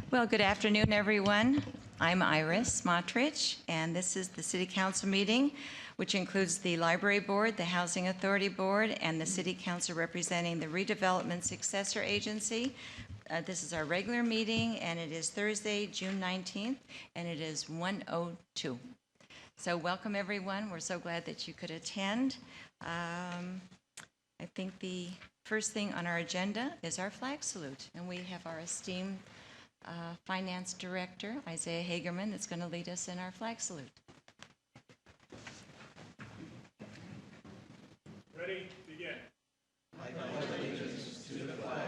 Well, good afternoon, everyone. I'm Iris Smotrich, and this is the City Council meeting, which includes the Library Board, the Housing Authority Board, and the City Council representing the Redevelopment Successor Agency. This is our regular meeting, and it is Thursday, June 19th, and it is 1:02. So welcome, everyone. We're so glad that you could attend. I think the first thing on our agenda is our flag salute, and we have our esteemed Finance Director, Isaiah Hagerman, that's going to lead us in our flag salute. Ready? Begin. I pledge allegiance to the flag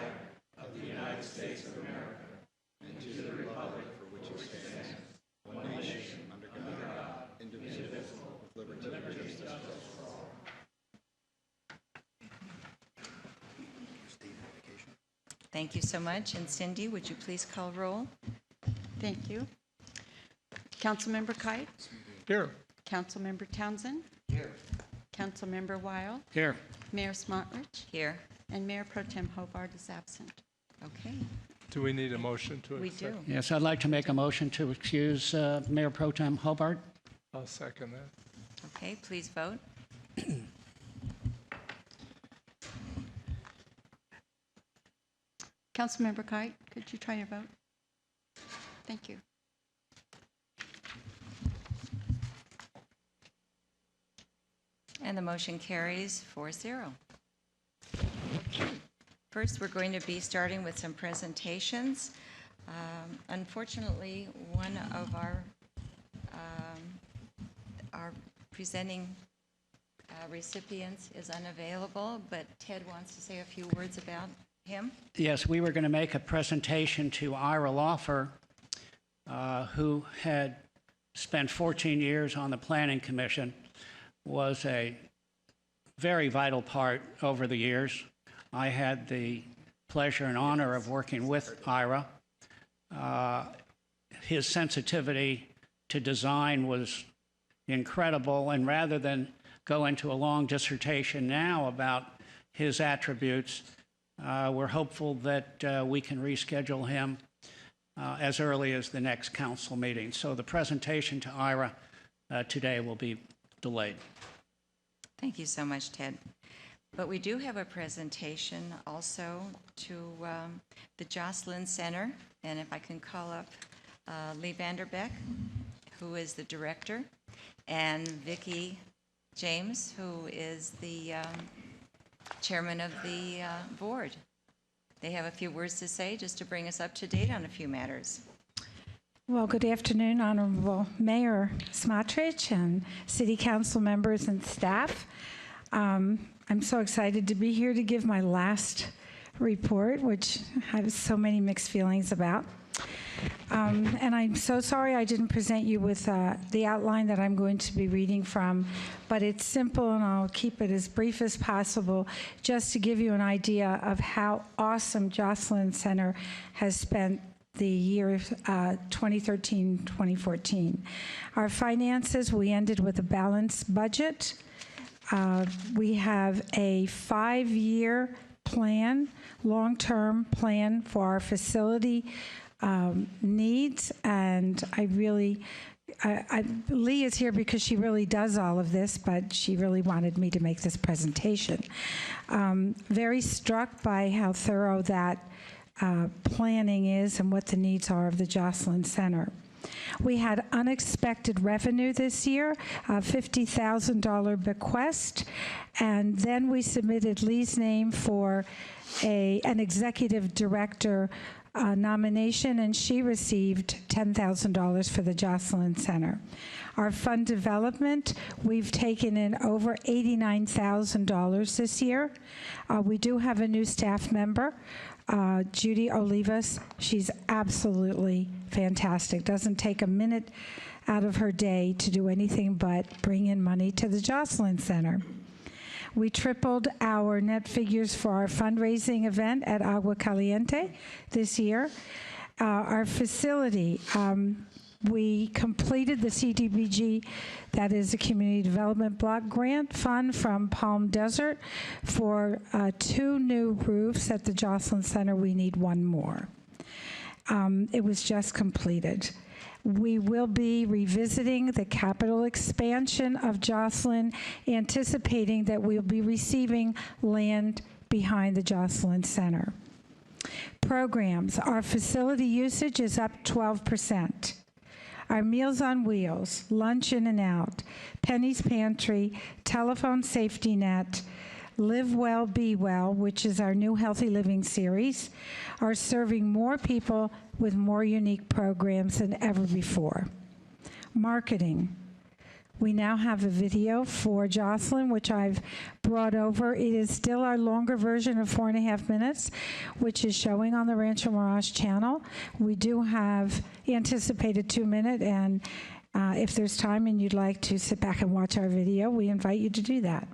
of the United States of America and to the republic for which it stands, one nation, under God, indivisible, with liberty and justice for all. Thank you so much. And Cindy, would you please call roll? Thank you. Councilmember Kite? Here. Councilmember Townsend? Here. Councilmember Weil? Here. Mayor Smotrich? Here. And Mayor Pro Tem Hobart is absent. Okay. Do we need a motion to We accept? do. Yes, I'd like to make a motion to excuse Mayor Pro Tem Hobart. I'll second that. Okay, please vote. Councilmember Kite, could you try your vote? Thank you. And the motion carries 4-0. First, we're going to be starting with some presentations. Unfortunately, one of our presenting recipients is unavailable, but Ted wants to say a few words about him. Yes, we were going to make a presentation to Ira Lawfer, who had spent 14 years on the Planning Commission, was a very vital part over the years. I had the pleasure and honor of working with Ira. His sensitivity to design was incredible, and rather than go into a long dissertation now about his attributes, we're hopeful that we can reschedule him as early as the next council meeting. So the presentation to Ira today will be delayed. Thank you so much, Ted. But we do have a presentation also to the Jocelyn Center, and if I can call up Lee Vanderbeck, who is the director, and Vicki James, who is the chairman of the board. They have a few words to say just to bring us up to date on a few matters. Well, good afternoon, Honorable Mayor Smotrich and City Council members and staff. I'm so excited to be here to give my last report, which I have so many mixed feelings about. And I'm so sorry I didn't present you with the outline that I'm going to be reading from, but it's simple and I'll keep it as brief as possible just to give you an idea of how awesome Jocelyn Center has spent the year 2013-2014. Our finances, we ended with a balanced budget. We have a 5-year plan, long-term plan for our facility needs, and Lee is here because she really does all of this, but she really wanted me to make this presentation. Very struck by how thorough that planning is and what the needs are of the Jocelyn Center. We had unexpected revenue this year, a $50,000 bequest, and then we submitted Lee's name for an executive director nomination, and she received $10,000 for the Jocelyn Center. Our fund development, we've taken in over $89,000 this year. We do have a new staff member, Judy Olivas. She's absolutely fantastic. Doesn't take a minute out of her day to do anything but bring in money to the Jocelyn Center. We tripled our net figures for our fundraising event at Agua Caliente this year. Our facility, we completed the CDBG, that is a Community Development Block Grant Fund from Palm Desert for 2 new roofs at the Jocelyn Center. We need 1 more. It was just completed. We will be revisiting the capital expansion of Jocelyn, anticipating that we'll be receiving land behind the Jocelyn Center. Programs. Our facility usage is up 12%. Our Meals on Wheels, Lunch In and Out, Penny's Pantry, Telephone Safety Net, Live Well, Be Well, which is our new Healthy Living series, are serving more people with more unique programs than ever before. Marketing. We now have a video for Jocelyn, which I've brought over. It is still our longer version of 4.5 minutes, which is showing on the Rancho Mirage channel. We do have anticipated 2-minute, and if there's time and you'd like to sit back and watch our video, we invite you to do that.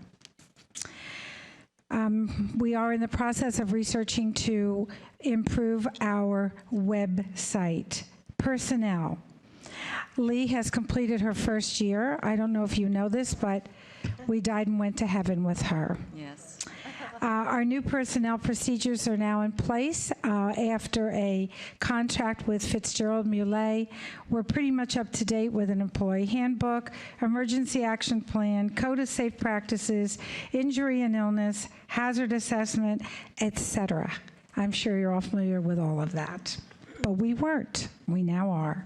We are in the process of researching to improve our website. Personnel. Lee has completed her first year. I don't know if you know this, but we died and went to heaven with her. Yes. Our new personnel procedures are now in place after a contract with Fitzgerald Muley. We're pretty much up to date with an employee handbook, emergency action plan, code of safe practices, injury and illness, hazard assessment, etc. I'm sure you're all familiar with all of that. But we weren't. We now are.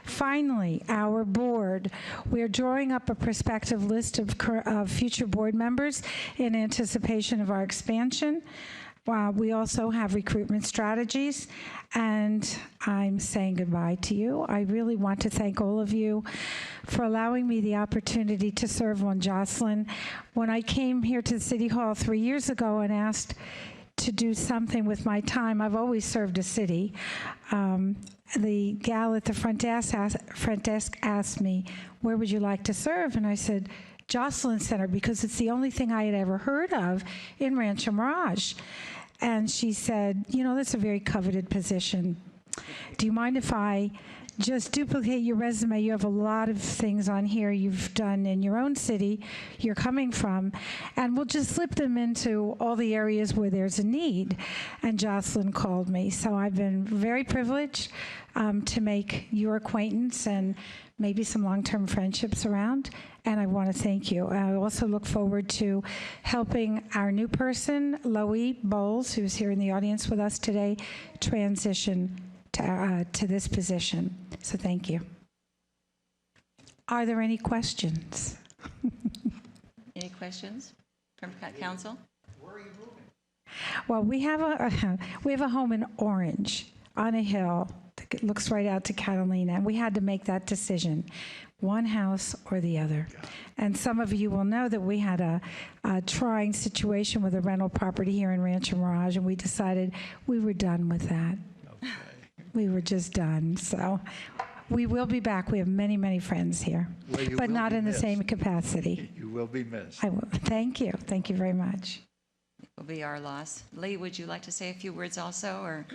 Finally, our board. We're drawing up a prospective list of future board members in anticipation of our expansion. We also have recruitment strategies, and I'm saying goodbye to you. I really want to thank all of you for allowing me the opportunity to serve on Jocelyn. When I came here to City Hall 3 years ago and asked to do something with my time, I've always served a city. The gal at the front desk asked me, where would you like to serve? And I said, Jocelyn Center, because it's the only thing I had ever heard of in Rancho Mirage. And she said, you know, that's a very coveted position. Do you mind if I just duplicate your resume? You have a lot of things on here you've done in your own city you're coming from, and we'll just slip them into all the areas where there's a need. And Jocelyn called me. So I've been very privileged to make your acquaintance and maybe some long-term friendships around, and I want to thank you. I also look forward to helping our new person, Loie Bowles, who's here in the audience with us today, transition to this position. So thank you. Are there any questions? Any questions from council? Where are you moving? Well, we have a home in Orange on a hill that looks right out to Catalina, and we had to make that decision, one house or the other. And some of you will know that we had a trying situation with a rental property here in Rancho Mirage, and we decided we were done with that. Okay. We were just done. So we will be back. We have many, many friends here, Well, you but will not be in the missed. same capacity. You will be missed. I will. Thank you. Thank you very much. It will be our loss. Lee, would you like to say a few words also, or?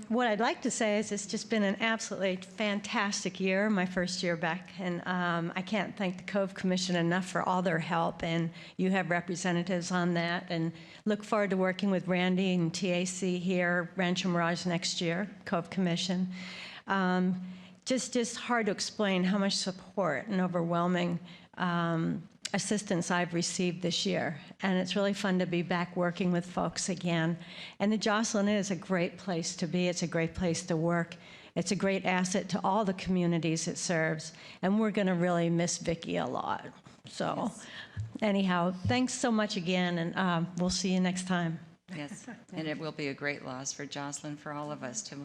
What I'd like to say is it's just been an absolutely fantastic year, my first year back, and I can't thank the Cove Commission enough for all their help, and you have representatives on that, and look forward to working with Randy and TAC here, Rancho Mirage next year, Cove Commission. Just hard to explain how much support and overwhelming assistance I've received this year, and it's really fun to be back working with folks again. And the Jocelyn is a great place to be. It's a great place to work. It's a great asset to all the communities it serves, and we're going to really miss Vicki a lot. So anyhow, thanks so much again, and we'll see you next time. Yes, and it will be a great loss for Jocelyn, for all of us to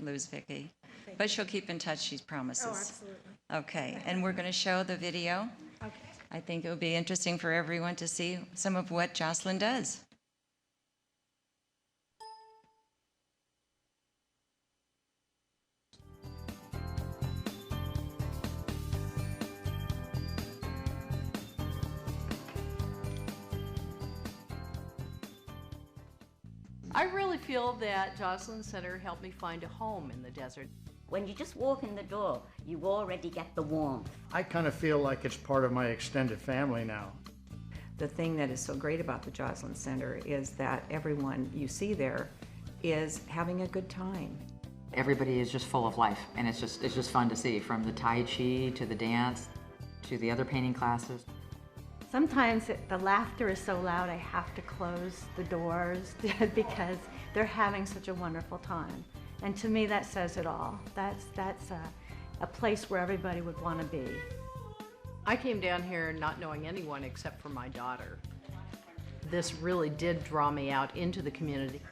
lose Vicki. But she'll keep in touch, she promises. Oh, absolutely. Okay, and we're going to show the video. Okay. I think it would be interesting for everyone to see some of what Jocelyn does. I really feel that Jocelyn Center helped me find a home in the desert. When you just walk in the door, you already get the warmth. I kind of feel like it's part of my extended family now. The thing that is so great about the Jocelyn Center is that everyone you see there is having a good time. Everybody is just full of life, and it's just fun to see, from the Tai Chi to the dance to the other painting classes. Sometimes the laughter is so loud I have to close the doors because they're having such a wonderful time. And to me, that says it all. That's a place where everybody would want to be. I came down here not knowing anyone except for my daughter. This really did draw me out into the community.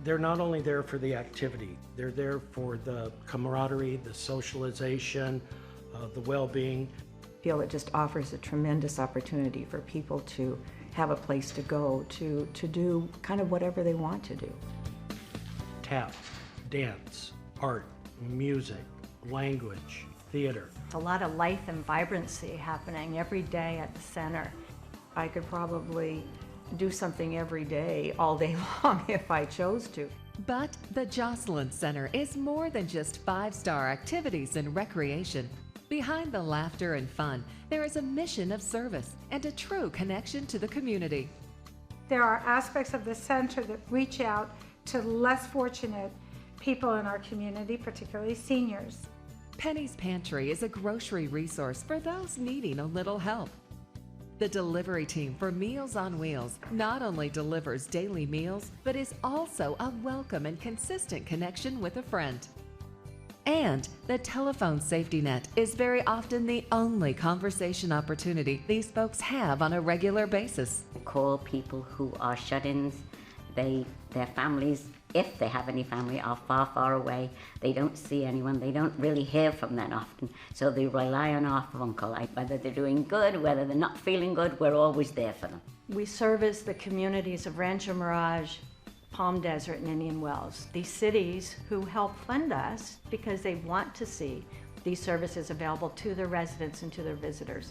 They're not only there for the activity, they're there for the camaraderie, the socialization, the well-being. I feel it just offers a tremendous opportunity for people to have a place to go to do kind of whatever they want to do. Tap, dance, art, music, language, theater. A lot of life and vibrancy happening every day at the center. I could probably do something every day, all day long, if I chose to. But the Jocelyn Center is more than just five-star activities and recreation. Behind the laughter and fun, there is a mission of service and a true connection to the community. There are aspects of the center that reach out to less fortunate people in our community, particularly seniors. Penny's Pantry is a grocery resource for those needing a little help. The delivery team for Meals on Wheels not only delivers daily meals, but is also a welcome and consistent connection with a friend. And the telephone safety net is very often the only conversation opportunity these folks have on a regular basis. Call people who are shut-ins. Their families, if they have any family, are far, far away. They don't see anyone. They don't really hear from them often. So they rely on our phone call. Whether they're doing good, whether they're not feeling good, we're always there for them. We service the communities of Rancho Mirage, Palm Desert, and Indian Wells. These cities who help fund us because they want to see these services available to their residents and to their visitors.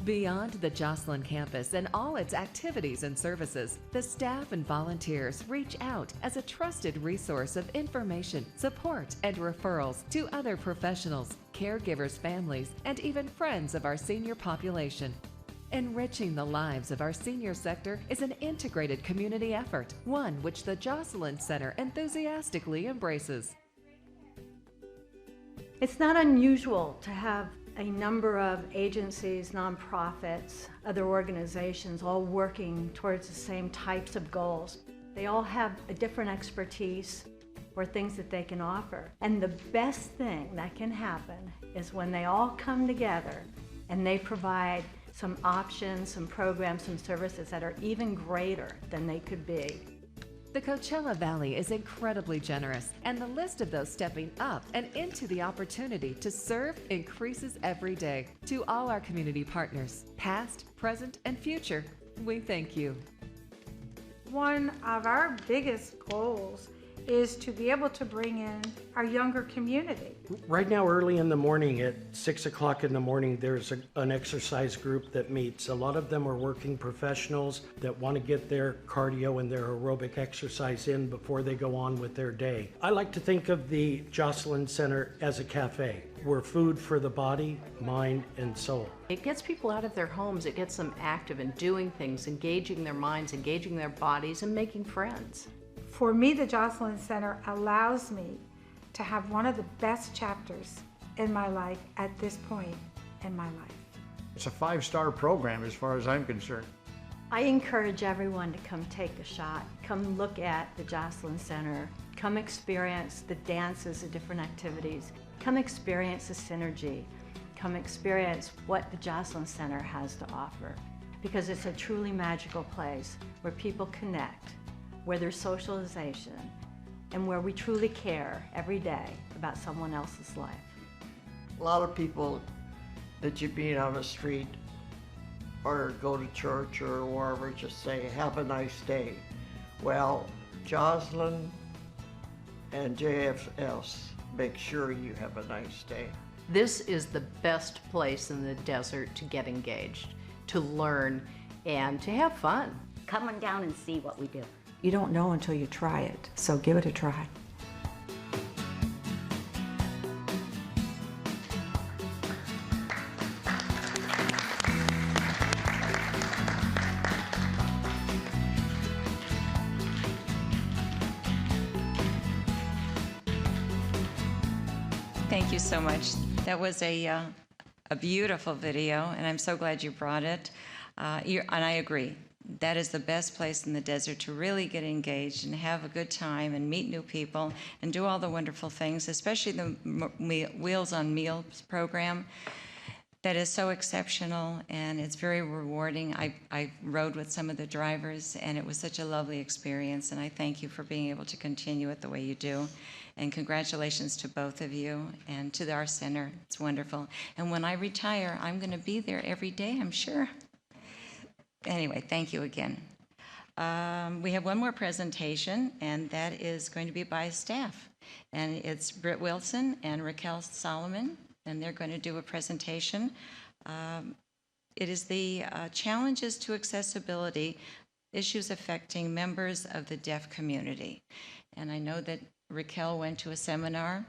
Beyond the Jocelyn campus and all its activities and services, the staff and volunteers reach out as a trusted resource of information, support, and referrals to other professionals, caregivers, families, and even friends of our senior population. Enriching the lives of our senior sector is an integrated community effort, one which the Jocelyn Center enthusiastically embraces. It's not unusual to have a number of agencies, nonprofits, other organizations all working towards the same types of goals. They all have a different expertise or things that they can offer. And the best thing that can happen is when they all come together and they provide some options, some programs, some services that are even greater than they could be. The Coachella Valley is incredibly generous, and the list of those stepping up and into the opportunity to serve increases every day. To all our community partners, past, present, and future, we thank you. One of our biggest goals is to be able to bring in our younger community. Right now, early in the morning at 6 o'clock in the morning, there's an exercise group that meets. A lot of them are working professionals that want to get their cardio and their aerobic exercise in before they go on with their day. I like to think of the Jocelyn Center as a cafe. We're food for the body, mind, and soul. It gets people out of their homes. It gets them active and doing things, engaging their minds, engaging their bodies, and making friends. For me, the Jocelyn Center allows me to have one of the best chapters in my life at this point in my life. It's a 5-star program as far as I'm concerned. I encourage everyone to come take a shot, come look at the Jocelyn Center, come experience the dances, the different activities, come experience the synergy, come experience what the Jocelyn Center has to offer, because it's a truly magical place where people connect, where there's socialization, and where we truly care every day about someone else's life. A lot of people that you meet on the street or go to church or wherever just say, have a nice day. Well, Jocelyn and JFS make sure you have a nice day. This is the best place in the desert to get engaged, to learn, and to have fun. Come on down and see what we do. You don't know until you try it, so give it a try. Thank you so much. That was a beautiful video, and I'm so glad you brought it. And I agree. That is the best place in the desert to really get engaged and have a good time and meet new people and do all the wonderful things, especially the Wheels on Meals program. That is so exceptional, and it's very rewarding. I rode with some of the drivers, and it was such a lovely experience, and I thank you for being able to continue it the way you do. And congratulations to both of you and to our center. It's wonderful. And when I retire, I'm going to be there every day, I'm sure. Anyway, thank you again. We have one more presentation, and that is going to be by staff. And it's Britt Wilson and Raquel Solomon, and they're going to do a presentation. It is the challenges to accessibility, issues affecting members of the deaf community. And I know that Raquel went to a seminar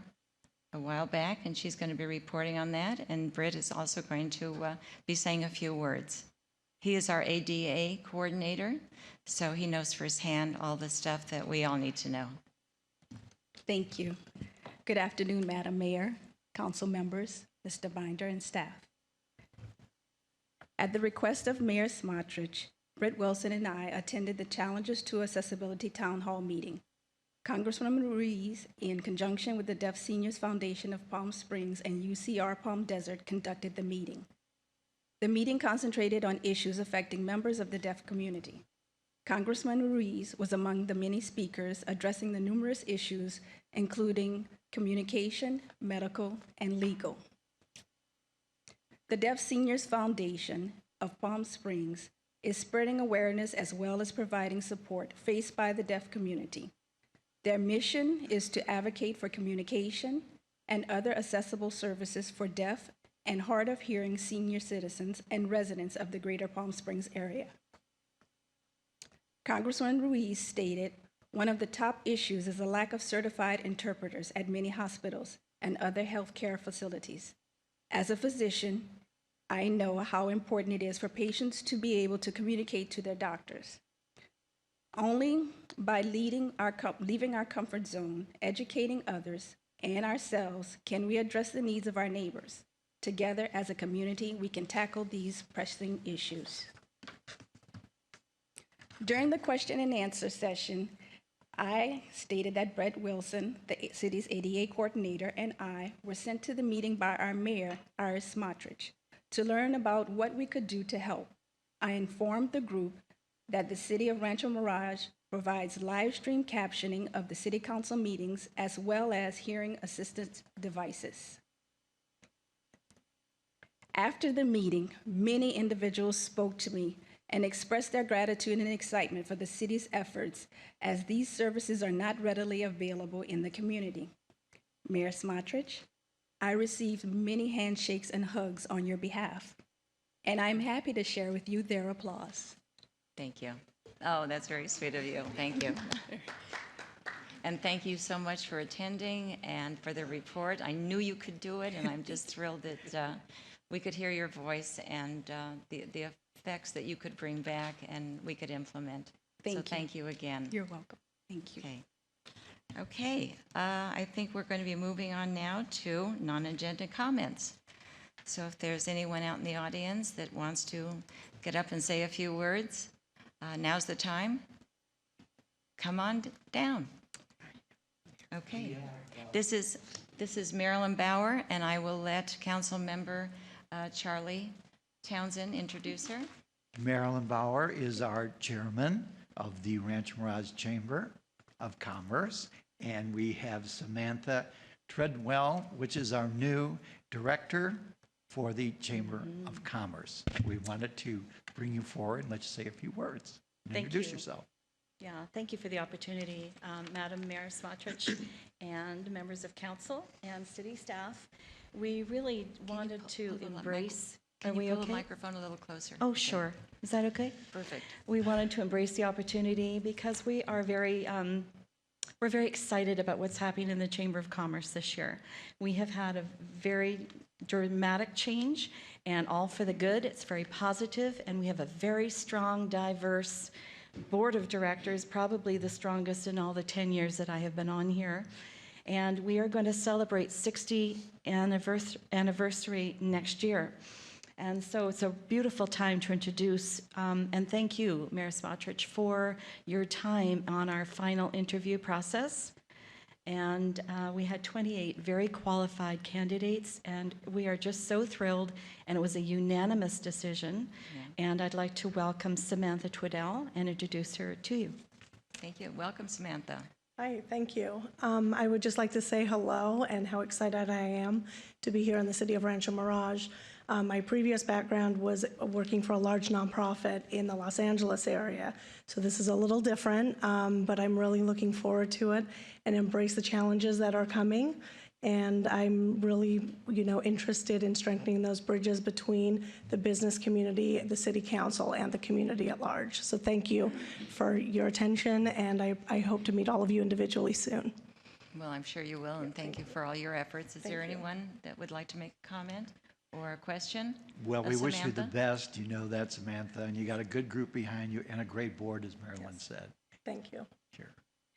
a while back, and she's going to be reporting on that. And Britt is also going to be saying a few words. He is our ADA coordinator, so he knows firsthand all the stuff that we all need to know. Thank you. Good afternoon, Madam Mayor, council members, Mr. Binder, and staff. At the request of Mayor Smotrich, Britt Wilson and I attended the Challenges to Accessibility Town Hall meeting. Congresswoman Ruiz, in conjunction with the Deaf Seniors Foundation of Palm Springs and UCR Palm Desert, conducted the meeting. The meeting concentrated on issues affecting members of the deaf community. Congressman Ruiz was among the many speakers addressing the numerous issues, including communication, medical, and legal. The Deaf Seniors Foundation of Palm Springs is spreading awareness as well as providing support faced by the deaf community. Their mission is to advocate for communication and other accessible services for deaf and hard of hearing senior citizens and residents of the greater Palm Springs area. Congresswoman Ruiz stated, one of the top issues is the lack of certified interpreters at many hospitals and other healthcare facilities. As a physician, I know how important it is for patients to be able to communicate to their doctors. Only by leaving our comfort zone, educating others and ourselves, can we address the needs of our neighbors. Together as a community, we can tackle these pressing issues. During the question and answer session, I stated that Brett Wilson, the city's ADA coordinator, and I were sent to the meeting by our mayor, Iris Smotrich, to learn about what we could do to help. I informed the group that the city of Rancho Mirage provides live stream captioning of the city council meetings as well as hearing assistance devices. After the meeting, many individuals spoke to me and expressed their gratitude and excitement for the city's efforts, as these services are not readily available in the community. Mayor Smotrich, I received many handshakes and hugs on your behalf, and I'm happy to share with you their applause. Thank you. Oh, that's very sweet of you. Thank you. And thank you so much for attending and for the report. I knew you could do it, and I'm just thrilled that we could hear your voice and the effects that you could bring back and we could implement. Thank you again. You're welcome. Thank you. Okay. I think we're going to be moving on now to non-agenda comments. So if there's anyone out in the audience that wants to get up and say a few words, now's the time. Come on down. Okay. This is Marilyn Bauer, and I will let Council Member Charlie Townsend introduce her. Marilyn Bauer is our chairman of the Rancho Mirage Chamber of Commerce, and we have Samantha Treadwell, which is our new director for the Chamber of Commerce. We wanted to bring you forward and let you say a few words and introduce yourself. Yeah, thank you for the opportunity, Madam Mayor Smotrich and members of council and city staff. We really wanted to embrace. Can you pull the microphone a little closer? Oh, sure. Is that okay? Perfect. We wanted to embrace the opportunity because we are we're very excited about what's happening in the Chamber of Commerce this year. We have had a very dramatic change, and all for the good. It's very positive, and we have a very strong, diverse board of directors, probably the strongest in all the 10 years that I have been on here. And we are going to celebrate 60th anniversary next year. And so it's a beautiful time to introduce, and thank you, Mayor Smotrich, for your time on our final interview process. And we had 28 very qualified candidates, and we are just so thrilled, and it was a unanimous decision. Yeah. And I'd like to welcome Samantha Twiddell and introduce her to you. Thank you. Welcome, Samantha. Hi, thank you. I would just like to say hello and how excited I am to be here in the city of Rancho Mirage. My previous background was working for a large nonprofit in the Los Angeles area, so this is a little different, but I'm really looking forward to it and embrace the challenges that are coming. And I'm really, interested in strengthening those bridges between the business community, the city council, and the community at large. So thank you for your attention, and I hope to meet all of you individually soon. Well, I'm sure you will, and thank you for all your efforts. Is there anyone that would like to make a comment or a question? Well, we wish you the Samantha? best. You know that, Samantha, and you got a good group behind you and a great board, as Marilyn said. Thank you. Sure.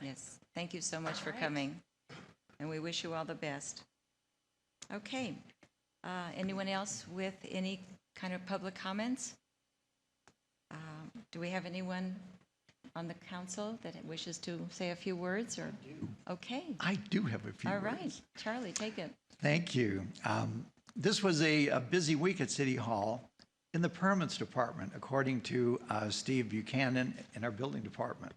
Yes, thank you so much for coming, and we wish you all the best. Okay, anyone else with any kind of public comments? Do we have anyone on the council that wishes to say a few words? Or okay, I do have a few all words. right, Charlie, take it. Thank you. This was a busy week at City Hall in the permits department, according to Steve Buchanan in our building department.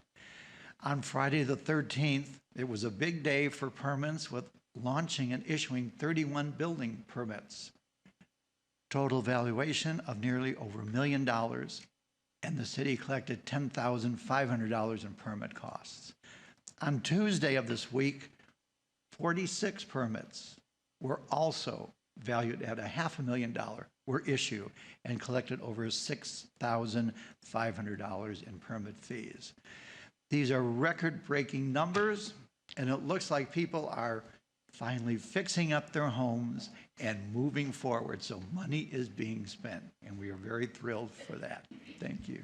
On Friday the 13th, it was a big day for permits with launching and issuing 31 building permits. Total valuation of nearly over $1 million, and the city collected $10,500 in permit costs. On Tuesday of this week, 46 permits were also valued at $500,000 were issued and collected over $6,500 in permit fees. These are record-breaking numbers, and it looks like people are finally fixing up their homes and moving forward. So money is being spent, and we are very thrilled for that. Thank you.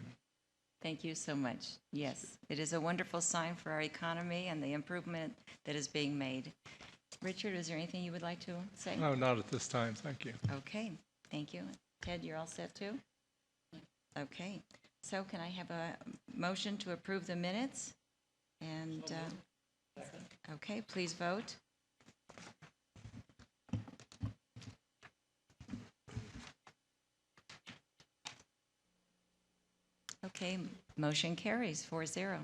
Thank you so much. Yes, it is a wonderful sign for our economy and the improvement that is being made. Richard, is there anything you would like to say? No, not at this time. Thank you. Okay, thank you. Ted, you're all set too? Okay, so can I have a motion to approve the minutes? And, okay, please vote. Okay, motion carries 4-0.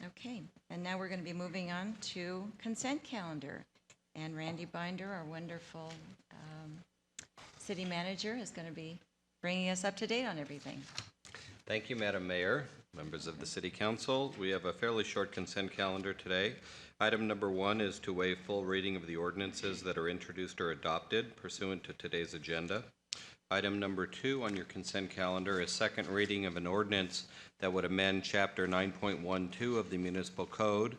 Okay, and now we're going to be moving on to consent calendar. And Randy Binder, our wonderful city manager, is going to be bringing us up to date on everything. Thank you, Madam Mayor, members of the City Council. We have a fairly short consent calendar today. Item number 1 is to waive full reading of the ordinances that are introduced or adopted pursuant to today's agenda. Item number 2 on your consent calendar is second reading of an ordinance that would amend Chapter 9.12 of the Municipal Code.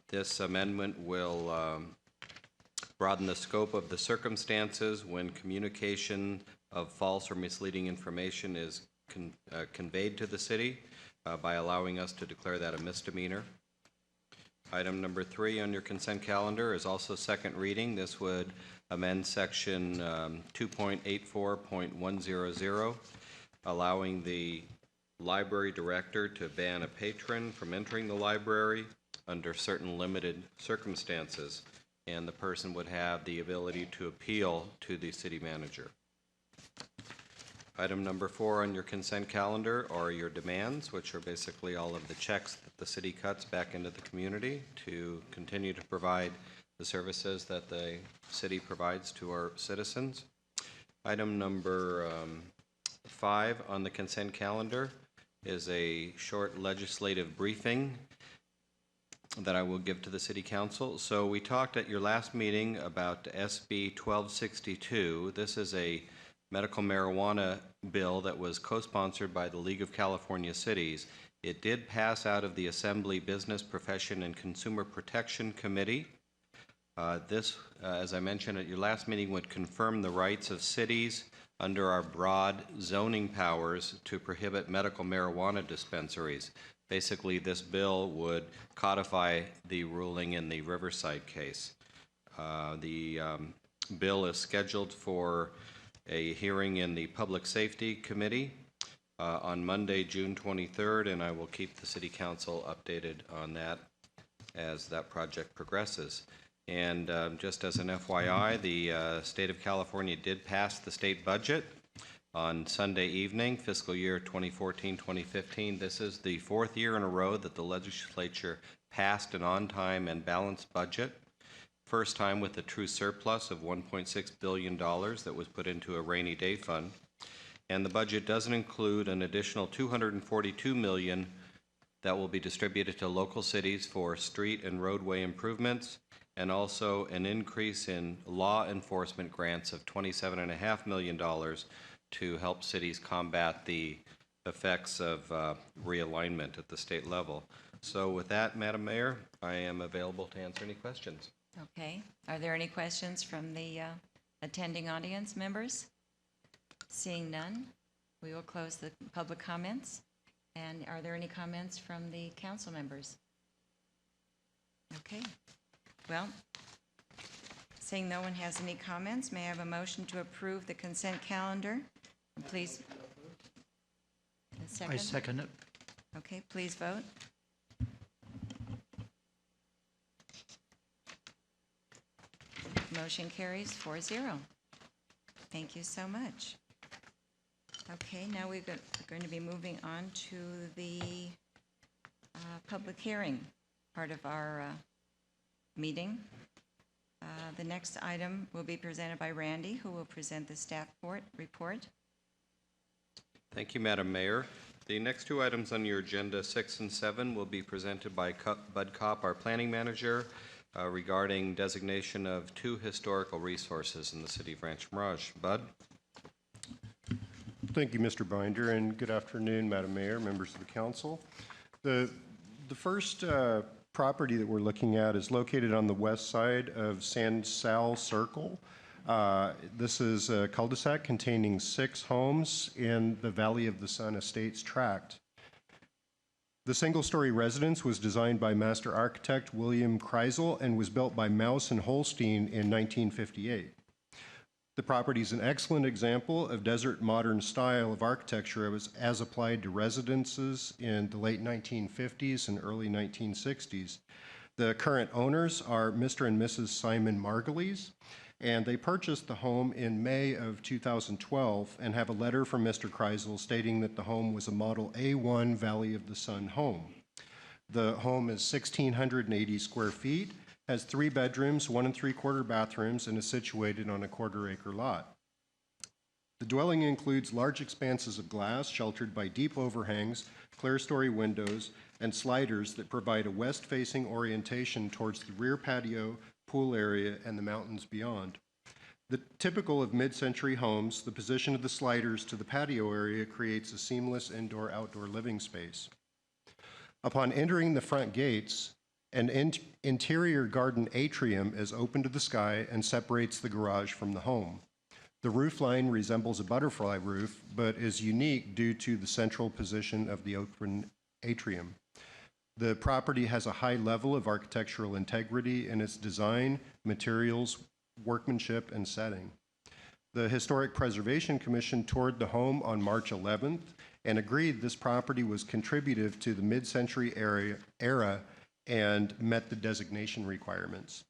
This amendment will broaden the scope of the circumstances when communication of false or misleading information is conveyed to the city by allowing us to declare that a misdemeanor. Item number 3 on your consent calendar is also second reading. This would amend section 2.84.100, allowing the library director to ban a patron from entering the library under certain limited circumstances, and the person would have the ability to appeal to the city manager. Item number 4 on your consent calendar are your demands, which are basically all of the checks that the city cuts back into the community to continue to provide the services that the city provides to our citizens. Item number 5 on the consent calendar is a short legislative briefing that I will give to the City Council. So we talked at your last meeting about SB 1262. This is a medical marijuana bill that was co-sponsored by the League of California Cities. It did pass out of the Assembly Business, Profession, and Consumer Protection Committee. This, as I mentioned at your last meeting, would confirm the rights of cities under our broad zoning powers to prohibit medical marijuana dispensaries. Basically, this bill would codify the ruling in the Riverside case. The bill is scheduled for a hearing in the Public Safety Committee on Monday, June 23rd, and I will keep the City Council updated on that as that project progresses. And just as an FYI, the state of California did pass the state budget on Sunday evening, fiscal year 2014-2015. This is the fourth year in a row that the legislature passed an on-time and balanced budget. First time with a true surplus of $1.6 billion that was put into a rainy day fund. And the budget doesn't include an additional $242 million that will be distributed to local cities for street and roadway improvements, and also an increase in law enforcement grants of $27.5 million to help cities combat the effects of realignment at the state level. So with that, Madam Mayor, I am available to answer any questions. Okay. Are there any questions from the attending audience members? Seeing none, we will close the public comments. And are there any comments from the council members? Okay. Well, seeing no one has any comments, may I have a motion to approve the consent calendar? Please. A second? I second it. Okay, please vote. Motion carries 4-0. Thank you so much. Okay, now we're going to be moving on to the public hearing part of our meeting. The next item will be presented by Randy, who will present the staff report. Thank you, Madam Mayor. The next two items on your agenda, 6 and 7, will be presented by Bud Kopp, our planning manager, regarding designation of 2 historical resources in the city of Rancho Mirage. Bud? Thank you, Mr. Binder, and good afternoon, Madam Mayor, members of the council. The first property that we're looking at is located on the west side of San Sal Circle. This is a cul-de-sac containing 6 homes in the Valley of the Sun Estates tract. The single-story residence was designed by master architect William Kreisel and was built by Mouse and Holstein in 1958. The property is an excellent example of desert modern style of architecture as applied to residences in the late 1950s and early 1960s. The current owners are Mr. and Mrs. Simon Margulies, and they purchased the home in May of 2012 and have a letter from Mr. Kreisel stating that the home was a Model A1 Valley of the Sun home. The home is 1,680 square feet, has 3 bedrooms, 1 3/4 bathrooms, and is situated on a 1/4 acre lot. The dwelling includes large expanses of glass sheltered by deep overhangs, clear-story windows, and sliders that provide a west-facing orientation towards the rear patio, pool area, and the mountains beyond. Typical of mid-century homes, the position of the sliders to the patio area creates a seamless indoor-outdoor living space. Upon entering the front gates, an interior garden atrium is open to the sky and separates the garage from the home. The roof line resembles a butterfly roof, but is unique due to the central position of the open atrium. The property has a high level of architectural integrity in its design, materials, workmanship, and setting. The Historic Preservation Commission toured the home on March 11th and agreed this property was contributive to the mid-century era and met the designation requirements.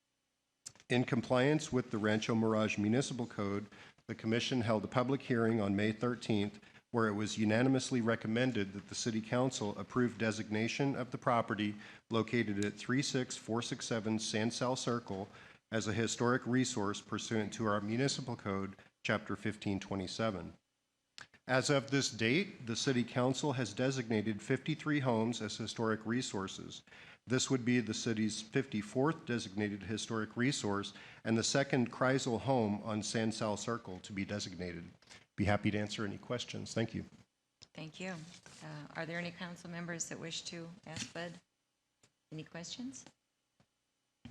In compliance with the Rancho Mirage Municipal Code, the Commission held a public hearing on May 13th where it was unanimously recommended that the City Council approve designation of the property located at 36467 San Sal Circle as a historic resource pursuant to our Municipal Code, Chapter 1527. As of this date, the City Council has designated 53 homes as historic resources. This would be the city's 54th designated historic resource and the second Kreisel home on San Sal Circle to be designated. Be happy to answer any questions. Thank you. Thank you. Are there any council members that wish to ask Bud any questions?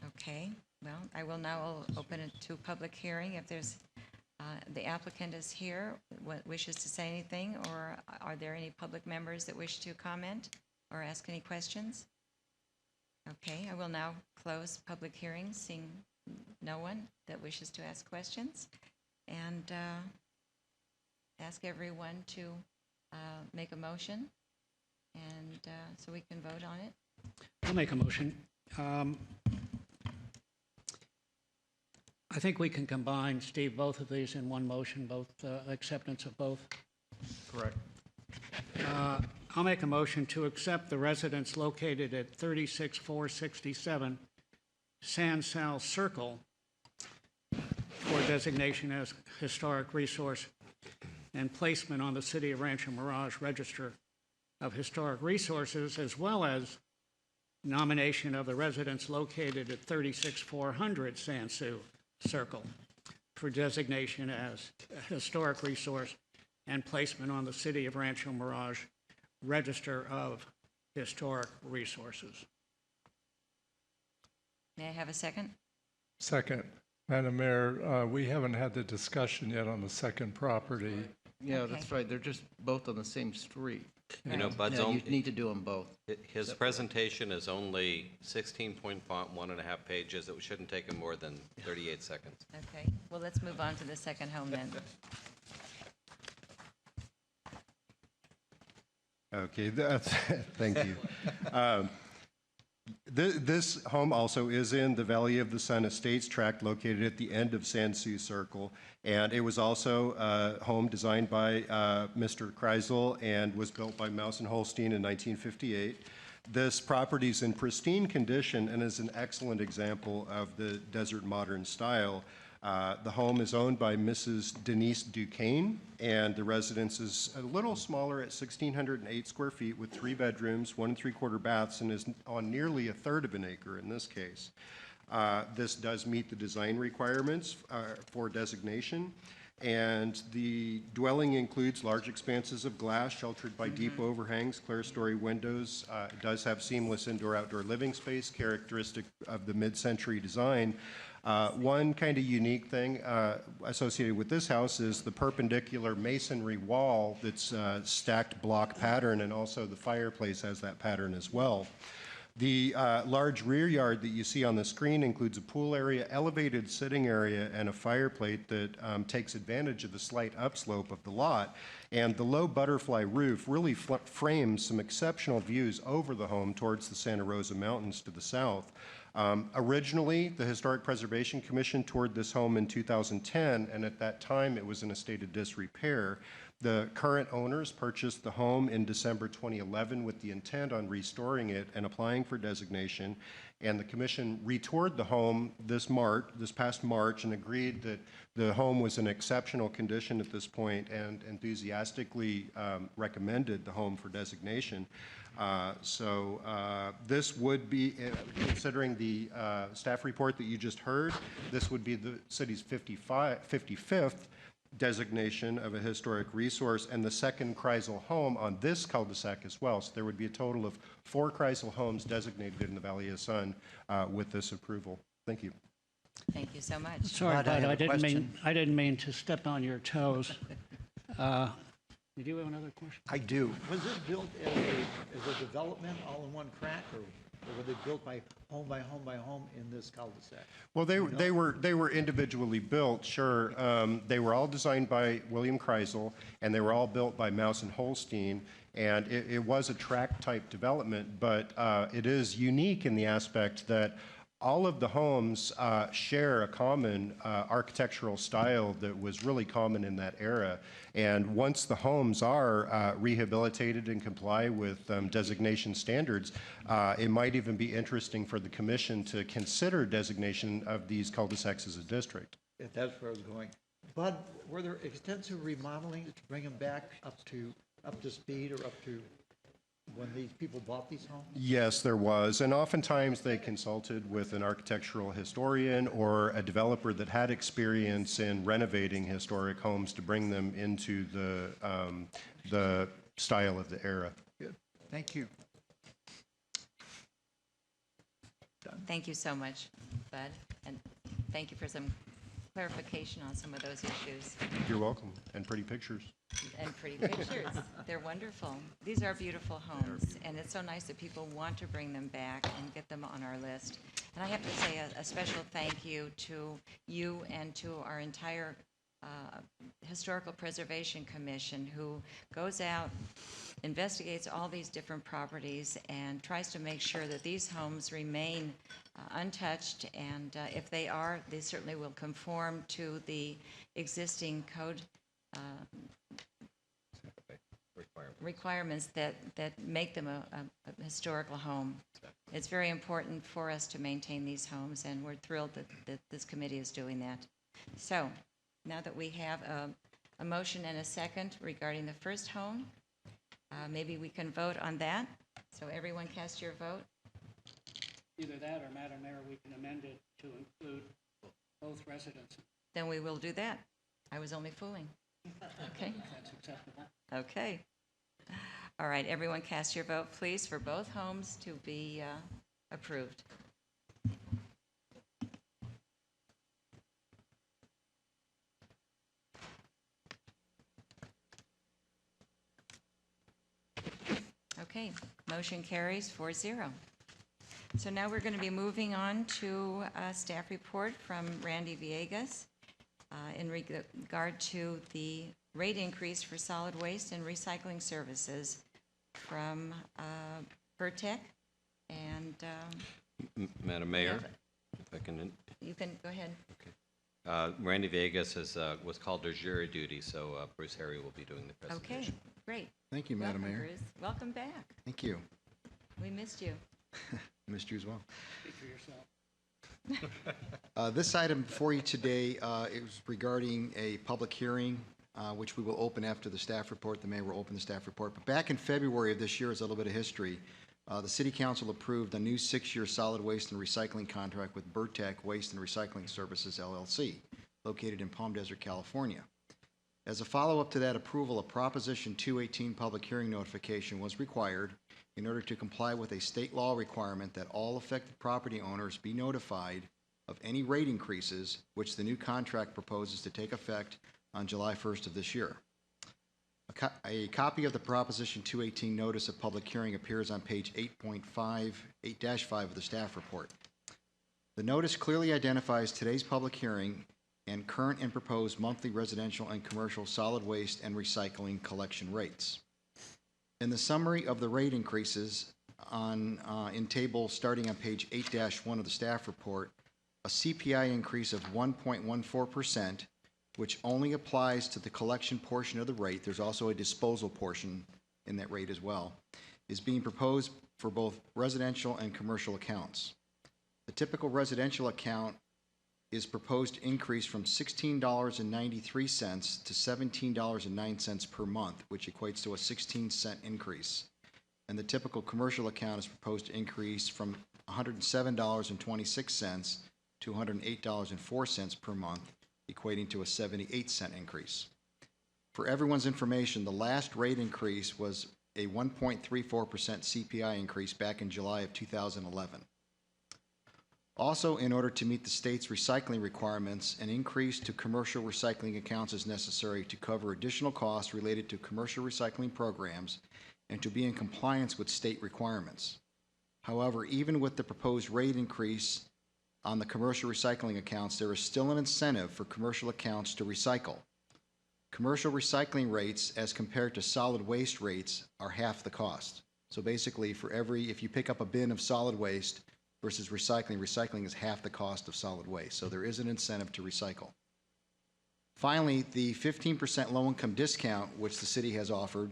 Okay. Well, I will now open it to public hearing. If there's the applicant is here, wishes to say anything, or are there any public members that wish to comment? or ask any questions? Okay, I will now close public hearing, seeing no one that wishes to ask questions, and ask everyone to make a motion, and so we can vote on it. I'll make a motion. I think we can combine, Steve, both of these in one motion, both acceptance of both. Correct. I'll make a motion to accept the residence located at 36467 San Sal Circle for designation as historic resource and placement on the City of Rancho Mirage Register of Historic Resources, as well as nomination of the residence located at 36400 San Sal Circle for designation as a historic resource and placement on the City of Rancho Mirage Register of Historic Resources. May I have a second? Second. Madam Mayor, we haven't had the discussion yet on the second property. Yeah, that's right. They're just both on the same street. You know, Bud's Yeah, only, you need to do them both. his presentation is only 16-point font, 1.5 pages. It shouldn't take him more than 38 seconds. Okay, well, let's move on to the second home then. Okay, thank you. This home also is in the Valley of the Sun Estates tract located at the end of San Sue Circle. And it was also a home designed by Mr. Kreisel and was built by Mouse and Holstein in 1958. This property is in pristine condition and is an excellent example of the desert modern style. The home is owned by Mrs. Denise Duquesne, and the residence is a little smaller at 1,608 square feet with 3 bedrooms, 1 3/4 baths, and is on nearly 1/3 of an acre in this case. This does meet the design requirements for designation, and the dwelling includes large expanses of glass sheltered by deep overhangs, clear-story windows. It does have seamless indoor-outdoor living space, characteristic of the mid-century design. One kind of unique thing associated with this house is the perpendicular masonry wall that's stacked block pattern, and also the fireplace has that pattern as well. The large rear yard that you see on the screen includes a pool area, elevated sitting area, and a fire plate that takes advantage of the slight upslope of the lot. And the low butterfly roof really frames some exceptional views over the home towards the Santa Rosa Mountains to the south. Originally, the Historic Preservation Commission toured this home in 2010, and at that time it was in a state of disrepair. The current owners purchased the home in December 2011 with the intent on restoring it and applying for designation, and the commission retoured the home this past March, and agreed that the home was in exceptional condition at this point and enthusiastically recommended the home for designation. This would be, considering the staff report that you just heard, this would be the city's 55th designation of a historic resource, and the second Kreisel home on this cul-de-sac as well. So there would be a total of 4 Kreisel homes designated in the Valley of the Sun with this approval. Thank you. Thank you so much. Sorry, Bud, I Bud, have a I didn't mean to step on your toes. Did you have another question? I do. Was this built as a development all in one crack, or were they built by home in this cul-de-sac? Well, they were individually built, sure. They were all designed by William Kreisel, and they were all built by Mouse and Holstein. And it was a tract-type development, but it is unique in the aspect that all of the homes share a common architectural style that was really common in that era. And once the homes are rehabilitated and comply with designation standards, it might even be interesting for the commission to consider designation of these cul-de-sacs as a district. If that's where I was going. Bud, were there extensive remodeling to bring them back up to speed, or up to when these people bought these homes? Yes, there was. And oftentimes they consulted with an architectural historian or a developer that had experience in renovating historic homes to bring them into the style of the era. Good. Thank you. Thank you so much, Bud, and thank you for some clarification on some of those issues. You're welcome. And pretty pictures. And pretty pictures. They're wonderful. These are beautiful homes, and it's so nice that people want to bring them back and get them on our list. And I have to say a special thank you to you and to our entire Historical Preservation Commission, who goes out, investigates all these different properties, and tries to make sure that these homes remain untouched. And if they are, they certainly will conform to the existing code requirements that make them a historical home. It's very important for us to maintain these homes, and we're thrilled that this committee is doing that. So now that we have a motion and a second regarding the first home, maybe we can vote on that. So everyone cast your vote. Either that or, Madam Mayor, we can amend it to include both residents. Then we will do that. I was only fooling. Okay. That's acceptable. Okay. All right, everyone cast your vote, please, for both homes to be approved. Okay, motion carries 4-0. So now we're going to be moving on to a staff report from Randy Villegas in regard to the rate increase for solid waste and recycling services from Vertec. And Madam Mayor, if I can. You can go ahead. Okay. Randy Vegas was called to jury duty, so Bruce Harry will be doing the presentation. Okay, great. Thank you, Madam Welcome, Mayor. Bruce. Welcome back. Thank you. We missed you. Missed you as well. Speak for yourself. This item before you today is regarding a public hearing, which we will open after the staff report. The mayor will open the staff report. But back in February of this year, as a little bit of history, the City Council approved a new 6-year solid waste and recycling contract with Vertec Waste and Recycling Services, LLC, located in Palm Desert, California. As a follow-up to that approval, a Proposition 218 public hearing notification was required in order to comply with a state law requirement that all affected property owners be notified of any rate increases which the new contract proposes to take effect on July 1st of this year. A copy of the Proposition 218 notice of public hearing appears on page 8.5 of the staff report. The notice clearly identifies today's public hearing and current and proposed monthly residential and commercial solid waste and recycling collection rates. In the summary of the rate increases in table starting on page 8-1 of the staff report, a CPI increase of 1.14%, which only applies to the collection portion of the rate, there's also a disposal portion in that rate as well, is being proposed for both residential and commercial accounts. The typical residential account is proposed to increase from $16.93 to $17.09 per month, which equates to a 16-cent increase. And the typical commercial account is proposed to increase from $107.26 to $108.04 per month, equating to a 78-cent increase. For everyone's information, the last rate increase was a 1.34% CPI increase back in July of 2011. Also, in order to meet the state's recycling requirements, an increase to commercial recycling accounts is necessary to cover additional costs related to commercial recycling programs and to be in compliance with state requirements. However, even with the proposed rate increase on the commercial recycling accounts, there is still an incentive for commercial accounts to recycle. Commercial recycling rates, as compared to solid waste rates, are half the cost. So basically, if you pick up a bin of solid waste versus recycling is half the cost of solid waste. So there is an incentive to recycle. Finally, the 15% low-income discount, which the city has offered,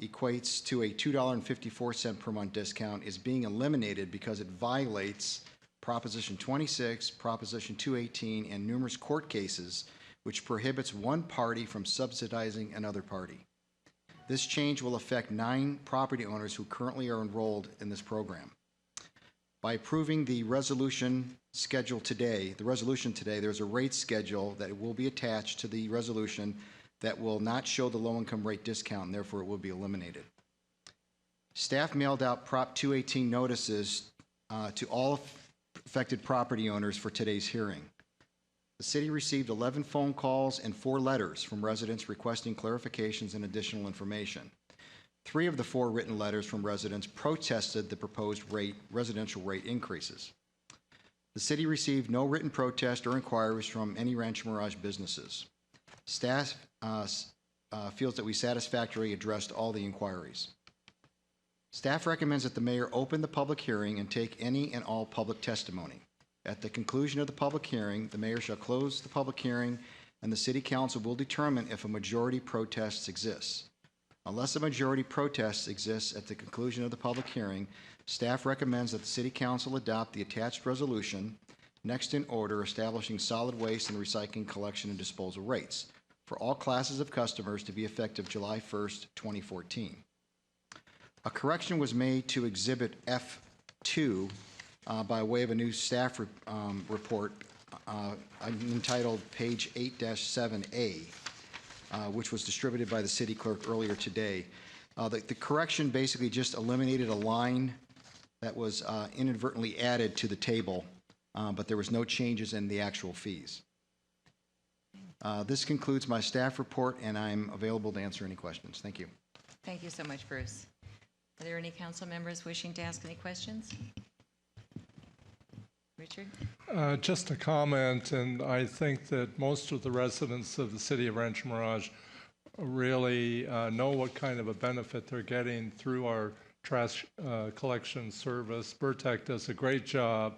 equates to a $2.54 per month discount, is being eliminated because it violates Proposition 26, Proposition 218, and numerous court cases, which prohibits one party from subsidizing another party. This change will affect 9 property owners who currently are enrolled in this program. By approving the resolution today, there's a rate schedule that will be attached to the resolution that will not show the low-income rate discount, and therefore it will be eliminated. Staff mailed out Prop 218 notices to all affected property owners for today's hearing. The city received 11 phone calls and 4 letters from residents requesting clarifications and additional information. 3 of the 4 written letters from residents protested the proposed residential rate increases. The city received no written protest or inquiries from any Rancho Mirage businesses. Staff feels that we satisfactorily addressed all the inquiries. Staff recommends that the mayor open the public hearing and take any and all public testimony. At the conclusion of the public hearing, the mayor shall close the public hearing, and the city council will determine if a majority protests exists. Unless a majority protests exists at the conclusion of the public hearing, staff recommends that the city council adopt the attached resolution next in order establishing solid waste and recycling collection and disposal rates for all classes of customers to be effective July 1st, 2014. A correction was made to Exhibit F2 by way of a new staff report entitled Page 8-7A, which was distributed by the city clerk earlier today. The correction basically just eliminated a line that was inadvertently added to the table, but there was no changes in the actual fees. This concludes my staff report, and I'm available to answer any questions. Thank you. Thank you so much, Bruce. Are there any council members wishing to ask any questions? Richard? Just a comment, and I think that most of the residents of the city of Rancho Mirage really know what kind of a benefit they're getting through our trash collection service. Burtec does a great job.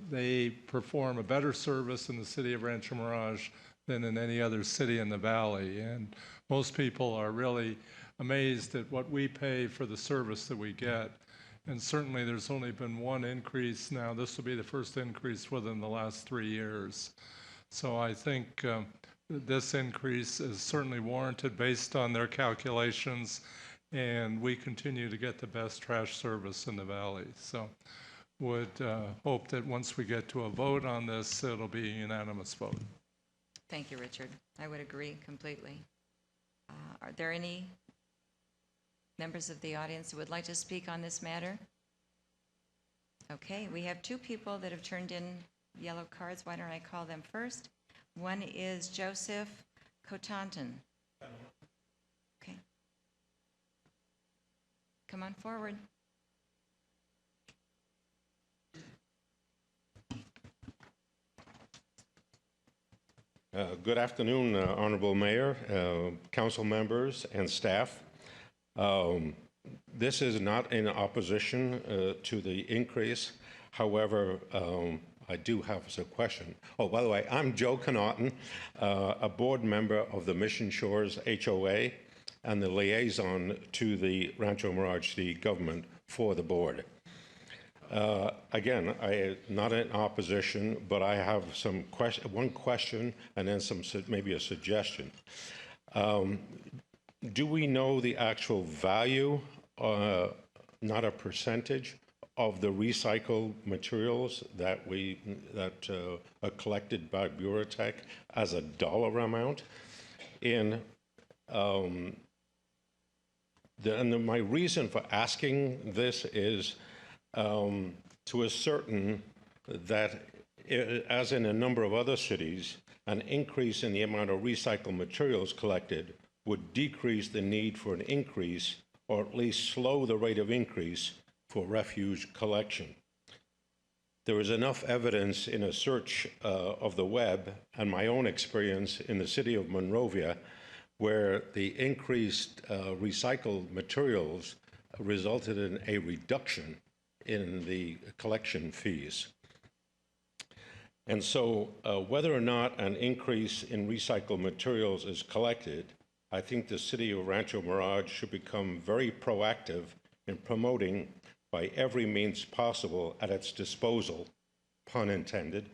They perform a better service in the city of Rancho Mirage than in any other city in the valley, and most people are really amazed at what we pay for the service that we get. And certainly there's only been one increase now. This will be the first increase within the last 3 years. So I think this increase is certainly warranted based on their calculations, and we continue to get the best trash service in the valley. So would hope that once we get to a vote on this, it'll be a unanimous vote. Thank you, Richard. I would agree completely. Are there any members of the audience who would like to speak on this matter? Okay, we have 2 people that have turned in yellow cards. Why don't I call them first? One is Joseph Cotanton. Okay. Come on forward. Good afternoon, Honorable Mayor, council members, and staff. This is not in opposition to the increase. However, I do have a question. Oh, by the way, I'm Joe Connaughton, a board member of the Mission Shores HOA and the liaison to the Rancho Mirage City government for the board. Again, I am not in opposition, but I have one question and then maybe a suggestion. Do we know the actual value, not a percentage, of the recycled materials that are collected by Burtec as a dollar amount? And my reason for asking this is to ascertain that, as in a number of other cities, an increase in the amount of recycled materials collected would decrease the need for an increase, or at least slow the rate of increase for refuse collection. There is enough evidence in a search of the web and my own experience in the city of Monrovia, where the increased recycled materials resulted in a reduction in the collection fees. And so whether or not an increase in recycled materials is collected, I think the city of Rancho Mirage should become very proactive in promoting by every means possible at its disposal, pun intended,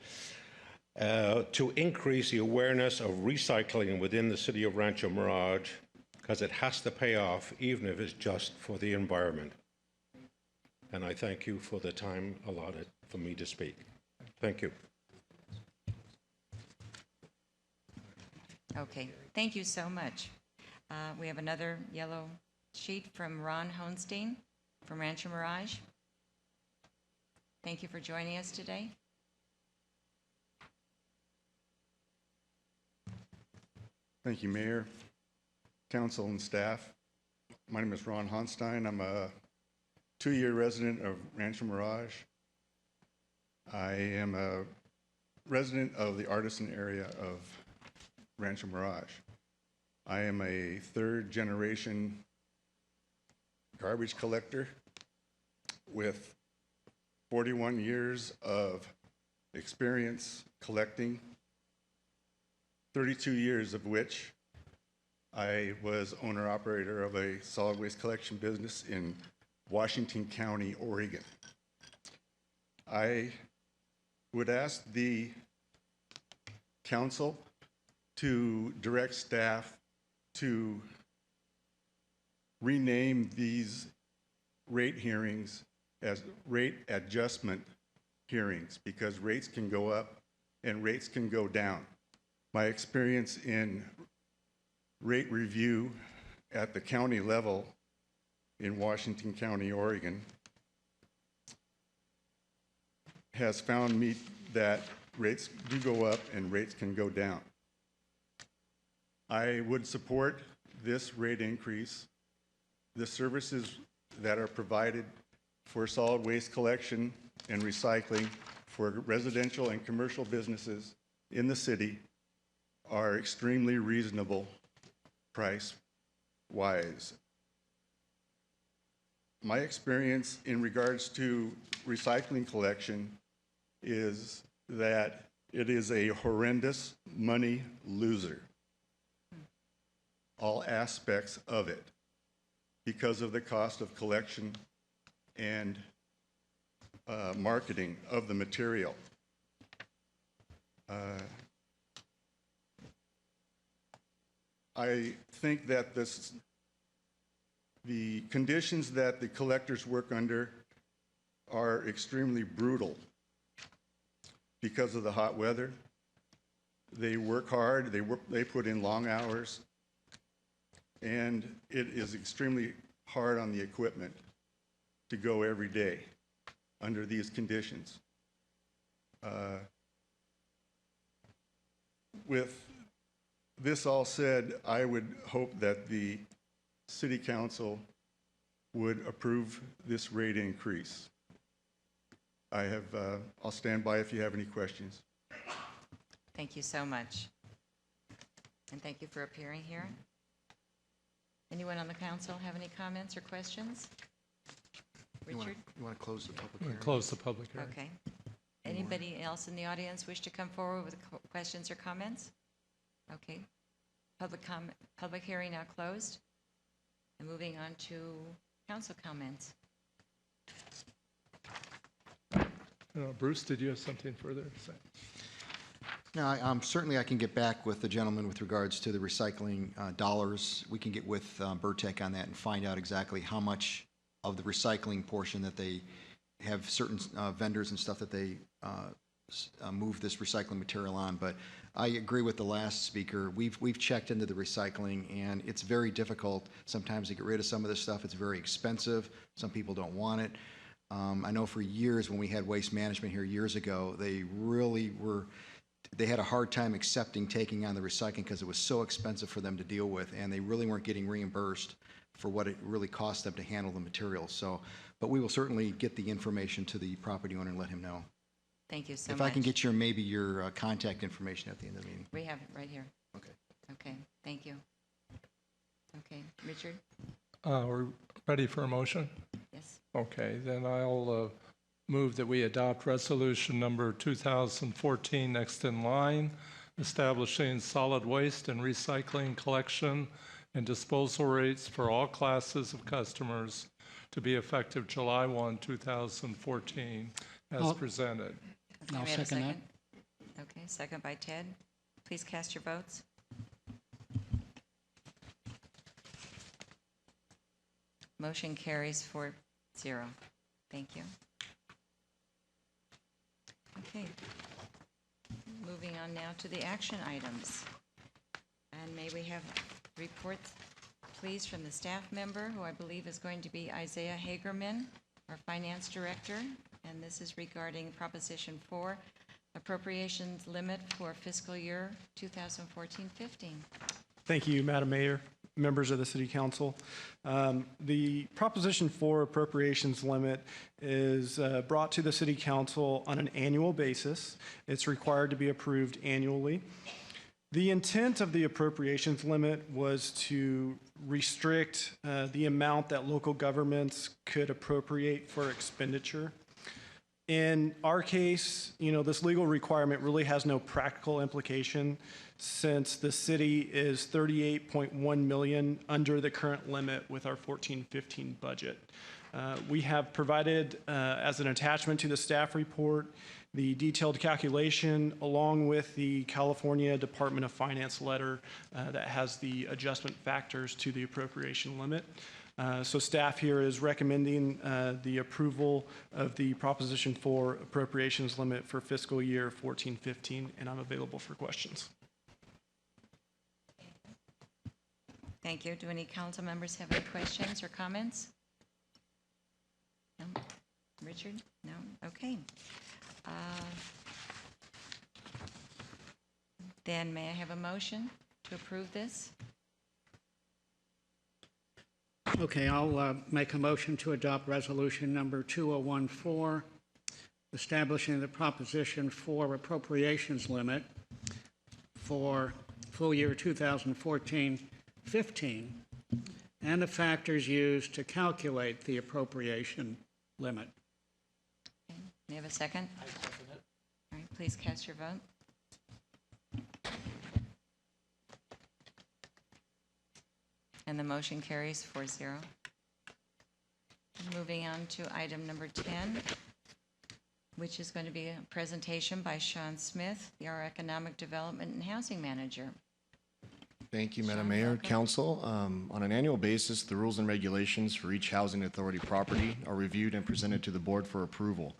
to increase the awareness of recycling within the city of Rancho Mirage, because it has to pay off, even if it's just for the environment. And I thank you for the time allotted for me to speak. Thank you. Okay, thank you so much. We have another yellow sheet from Ron Honstein from Rancho Mirage. Thank you for joining us today. Thank you, Mayor, Council, and staff. My name is Ron Honstein. I'm a 2-year resident of Rancho Mirage. I am a resident of the artisan area of Rancho Mirage. I am a 3rd-generation garbage collector with 41 years of experience collecting, 32 years of which I was owner-operator of a solid waste collection business in Washington County, Oregon. I would ask the council to direct staff to rename these rate hearings as rate adjustment hearings, because rates can go up and rates can go down. My experience in rate review at the county level in Washington County, Oregon, has found me that rates do go up and rates can go down. I would support this rate increase. The services that are provided for solid waste collection and recycling for residential and commercial businesses in the city are extremely reasonable price-wise. My experience in regards to recycling collection is that it is a horrendous money loser, all aspects of it, because of the cost of collection and marketing of the material. I think that the conditions that the collectors work under are extremely brutal because of the hot weather. They work hard, they put in long hours, and it is extremely hard on the equipment to go every day under these conditions. With this all said, I would hope that the City Council would approve this rate increase. I'll stand by if you have any questions. Thank you so much. And thank you for appearing here. Anyone on the council have any comments or questions? Richard? You want to close the public We'll hearing? close the public hearing. Okay. Anybody else in the audience wish to come forward with questions or comments? Okay. Public hearing now closed. And moving on to council comments. Bruce, did you have something further to say? No, certainly I can get back with the gentleman with regards to the recycling dollars. We can get with Burtech on that and find out exactly how much of the recycling portion that they have certain vendors and stuff that they move this recycling material on. But I agree with the last speaker. We've checked into the recycling, and it's very difficult sometimes to get rid of some of this stuff. It's very expensive. Some people don't want it. I know for years when we had waste management here years ago, they had a hard time accepting taking on the recycling because it was so expensive for them to deal with, and they really weren't getting reimbursed for what it really cost them to handle the material. So, but we will certainly get the information to the property owner and let him know. Thank you so If much. I can get your contact information at the end of the meeting. We have it right here. Okay. Okay, thank you. Okay, Richard? We're ready for a motion? Yes. Okay, then I'll move that we adopt resolution number 2014 next in line, establishing solid waste and recycling collection and disposal rates for all classes of customers to be effective July 1, 2014, as presented. Okay, I'll we have a second that. Okay, second by Ted. Please cast your votes. Motion carries 4-0. Thank you. Okay. Moving on now to the action items. And may we have reports, please, from the staff member, who I believe is going to be Isaiah Hagerman, our Finance Director. And this is regarding Proposition 4, appropriations limit for fiscal year 2014-15. Thank you, Madam Mayor, members of the City Council. The Proposition 4 appropriations limit is brought to the City Council on an annual basis. It's required to be approved annually. The intent of the appropriations limit was to restrict the amount that local governments could appropriate for expenditure. In our case, this legal requirement really has no practical implication since the city is $38.1 million under the current limit with our 14-15 budget. We have provided as an attachment to the staff report the detailed calculation along with the California Department of Finance letter that has the adjustment factors to the appropriation limit. So staff here is recommending the approval of the Proposition 4 appropriations limit for fiscal year 14-15, and I'm available for questions. Thank you. Do any council members have any questions or comments? No? Richard? No? Okay. Then may I have a motion to approve this? Okay, I'll make a motion to adopt resolution number 2014, establishing the Proposition 4 appropriations limit for full year 2014-15 and the factors used to calculate the appropriation limit. Okay. May I have a second? I second it. All right, please cast your vote. And the motion carries 4-0. Moving on to item number 10, which is going to be a presentation by Sean Smith, our Economic Development and Housing Manager. Thank you, Madam Mayor, Council. On an annual basis, the rules and regulations for each housing authority property are reviewed and presented to the board for approval.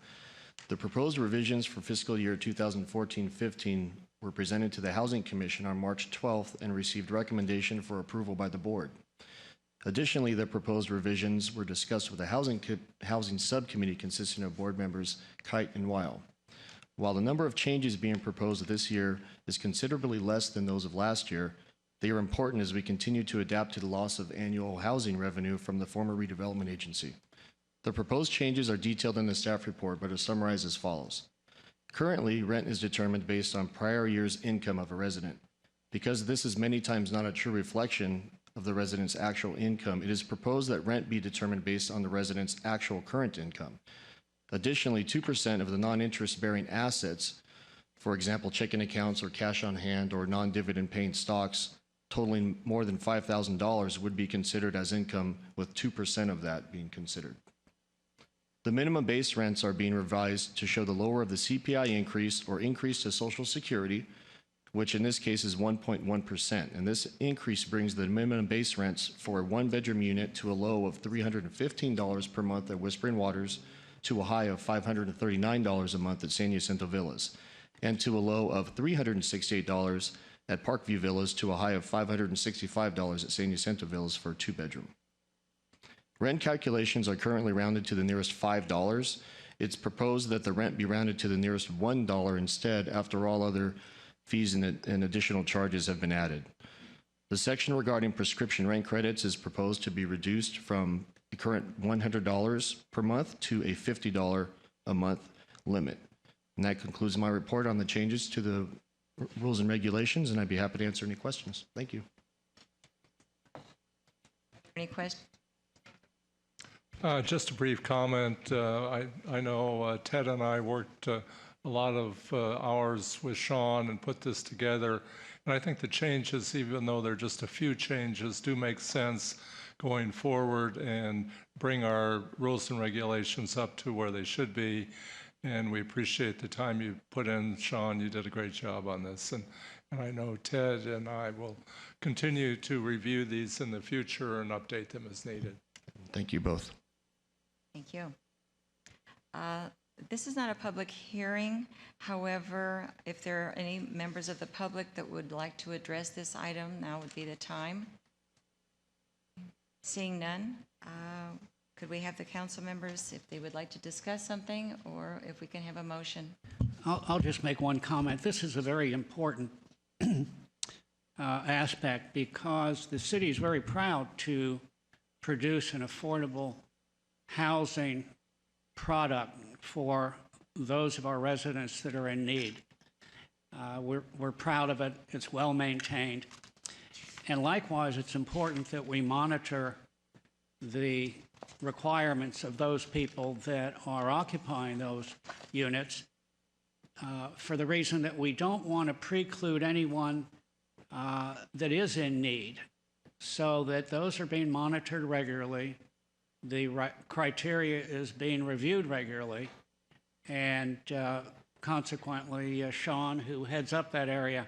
The proposed revisions for fiscal year 2014-15 were presented to the Housing Commission on March 12th and received recommendation for approval by the board. Additionally, the proposed revisions were discussed with the Housing Subcommittee consisting of board members Kite and Weil. While the number of changes being proposed this year is considerably less than those of last year, they are important as we continue to adapt to the loss of annual housing revenue from the former redevelopment agency. The proposed changes are detailed in the staff report, but are summarized as follows. Currently, rent is determined based on prior year's income of a resident. Because this is many times not a true reflection of the resident's actual income, it is proposed that rent be determined based on the resident's actual current income. Additionally, 2% of the non-interest bearing assets, for example, checking accounts or cash on hand or non-dividend paying stocks totaling more than $5,000 would be considered as income, with 2% of that being considered. The minimum base rents are being revised to show the lower of the CPI increase or increase to Social Security, which in this case is 1.1%. And this increase brings the minimum base rents for a one-bedroom unit to a low of $315 per month at Whispering Waters, to a high of $539 a month at San Jacinto Villas, and to a low of $368 at Parkview Villas, to a high of $565 at San Jacinto Villas for a two-bedroom. Rent calculations are currently rounded to the nearest $5. It's proposed that the rent be rounded to the nearest $1 instead after all other fees and additional charges have been added. The section regarding prescription rent credits is proposed to be reduced from the current $100 per month to a $50 a month limit. And that concludes my report on the changes to the rules and regulations, and I'd be happy to answer any questions. Thank you. Any questions? Just a brief comment. I know Ted and I worked a lot of hours with Sean and put this together. And I think the changes, even though they're just a few changes, do make sense going forward and bring our rules and regulations up to where they should be. And we appreciate the time you put in, Sean. You did a great job on this. And I know Ted and I will continue to review these in the future and update them as needed. Thank you both. Thank you. This is not a public hearing. However, if there are any members of the public that would like to address this item, now would be the time. Seeing none, could we have the council members, if they would like to discuss something, or if we can have a motion? I'll just make one comment. This is a very important aspect, because the city is very proud to produce an affordable housing product for those of our residents that are in need. We're proud of it. It's well maintained. And likewise, it's important that we monitor the requirements of those people that are occupying those units for the reason that we don't want to preclude anyone that is in need, so that those are being monitored regularly, the criteria is being reviewed regularly, and consequently, Sean, who heads up that area,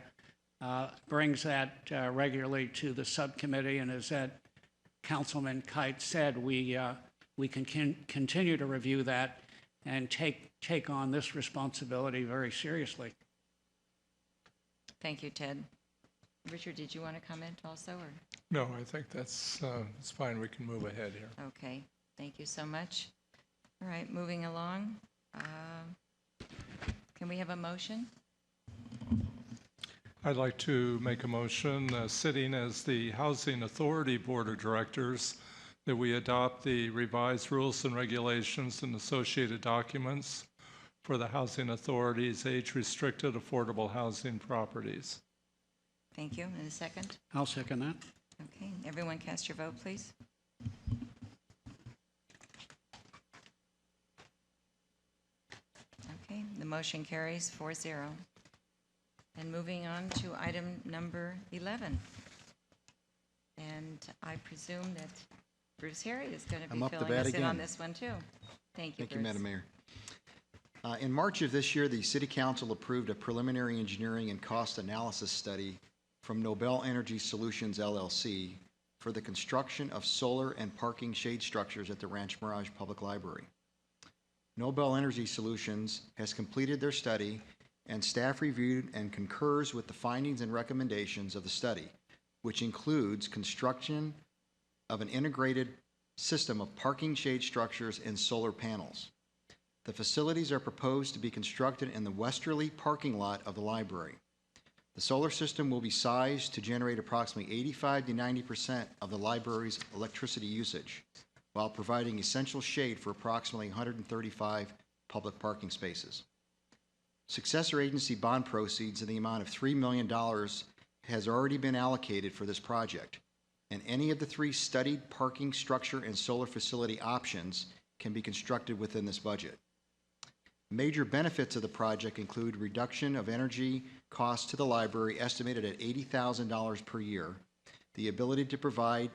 brings that regularly to the subcommittee, and as that Councilman Kite said, we can continue to review that and take on this responsibility very seriously. Thank you, Ted. Richard, did you want to comment also, or? No, I think that's fine. We can move ahead here. Okay, thank you so much. All right, moving along. Can we have a motion? I'd like to make a motion, sitting as the Housing Authority Board of Directors, that we adopt the revised rules and regulations and associated documents for the Housing Authority's age-restricted affordable housing properties. Thank you. And a second? I'll second that. Okay, everyone cast your vote, please. Okay, the motion carries 4-0. And moving on to item number 11. And I presume that Bruce Harry is going to be filling us in on this one too. Thank you, Thank you, Madam Mayor. In March of this year, the City Council approved a preliminary engineering and cost analysis study from Nobel Energy Solutions, LLC, for the construction of solar and parking shade structures at the Rancho Mirage Public Library. Nobel Energy Solutions has completed their study, and staff reviewed and concurs with the findings and recommendations of the study, which includes construction of an integrated system of parking shade structures and solar panels. The facilities are proposed to be constructed in the westerly parking lot of the library. The solar system will be sized to generate approximately 85 to 90% of the library's electricity usage, while providing essential shade for approximately 135 public parking spaces. Successor agency bond proceeds in the amount of $3 million has already been allocated for this project, and any of the three studied parking structure and solar facility options can be constructed within this budget. Major benefits of the project include reduction of energy costs to the library estimated at $80,000 per year, the ability to provide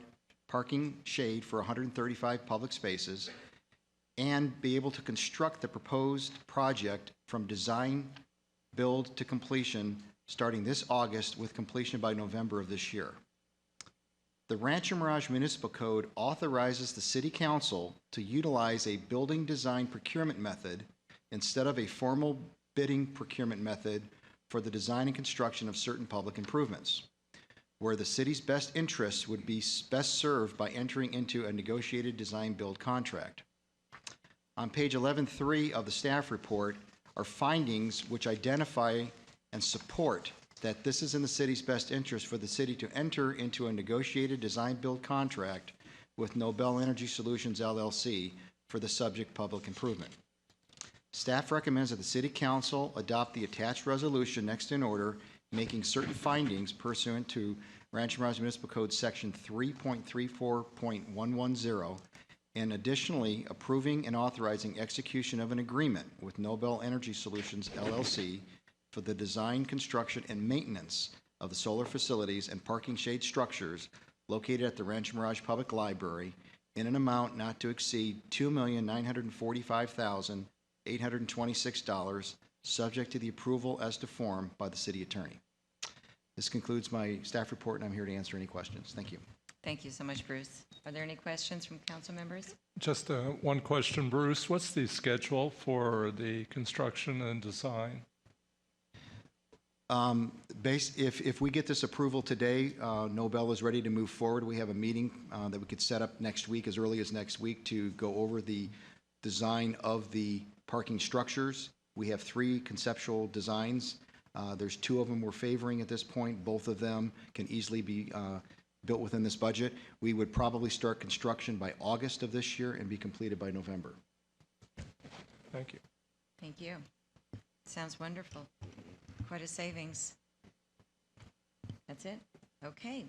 parking shade for 135 public spaces, and be able to construct the proposed project from design, build to completion starting this August with completion by November of this year. The Rancho Mirage Municipal Code authorizes the City Council to utilize a building design procurement method instead of a formal bidding procurement method for the design and construction of certain public improvements, where the city's best interests would be best served by entering into a negotiated design-build contract. On page 11.3 of the staff report are findings which identify and support that this is in the city's best interest for the city to enter into a negotiated design-build contract with Nobel Energy Solutions, LLC for the subject public improvement. Staff recommends that the City Council adopt the attached resolution next in order, making certain findings pursuant to Rancho Mirage Municipal Code Section 3.34.110, and additionally approving and authorizing execution of an agreement with Nobel Energy Solutions, LLC for the design, construction, and maintenance of the solar facilities and parking shade structures located at the Rancho Mirage Public Library in an amount not to exceed $2,945,826, subject to the approval as to form by the City Attorney. This concludes my staff report, and I'm here to answer any questions. Thank you. Thank you so much, Bruce. Are there any questions from council members? Just one question, Bruce. What's the schedule for the construction and design? If we get this approval today, Nobel is ready to move forward. We have a meeting that we could set up next week, as early as next week, to go over the design of the parking structures. We have 3 conceptual designs. There's 2 of them we're favoring at this point. Both of them can easily be built within this budget. We would probably start construction by August of this year and be completed by November. Thank you. Thank you. Sounds wonderful. Quite a savings. That's it? Okay.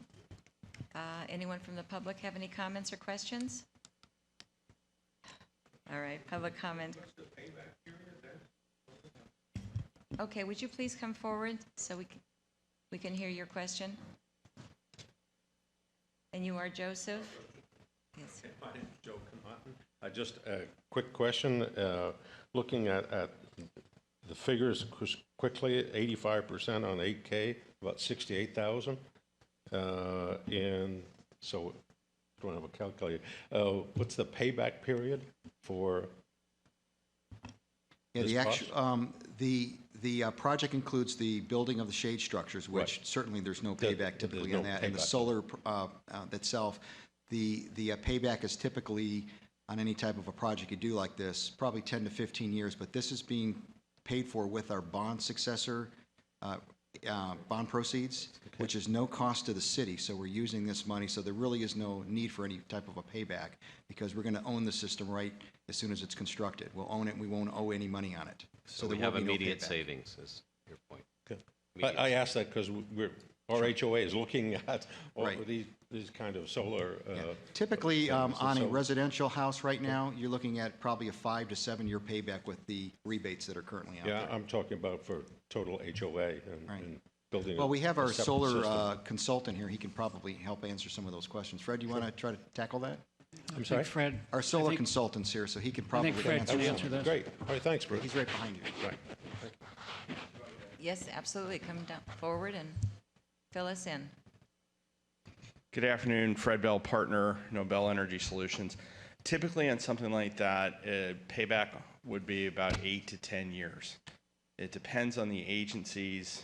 Anyone from the public have any comments or questions? All right, public comment. Okay, would you please come forward so we can hear your question? And you are Joseph? Yes. My name is Joe Canaton. Just a quick question. Looking at the figures quickly, 85% on 8K, about 68,000. And so, I don't have a calculator. What's the payback period for this cost? The project includes the building of the shade structures, which certainly there's no payback typically on that. And the solar itself, the payback is typically on any type of a project you do like this, probably 10 to 15 years, but this is being paid for with our bond successor bond proceeds, which is no cost to the city. So we're using this money, so there really is no need for any type of a payback because we're going to own the system right as soon as it's constructed. We'll own it and we won't owe any money on it. So there we have will be no immediate payback. savings, is your point. Good. I asked that because our HOA is looking at all these kind of solar. Typically, on a so- residential house right now, you're looking at probably a 5 to 7 year payback with the rebates that are currently out Yeah, there. I'm talking about for total HOA and building. Well, we have our a separate solar system. consultant here. He can probably help answer some of those questions. Fred, do you want to try to tackle that? I'm sorry? Fred. Our solar consultant's here, so he can probably Fred answer can some. answer this. Great. All right, thanks, Bruce. He's right behind you. Right. Yes, absolutely. Come down forward and fill us in. Good afternoon, Fred Bell, partner, Nobel Energy Solutions. Typically on something like that, payback would be about 8 to 10 years. It depends on the agencies,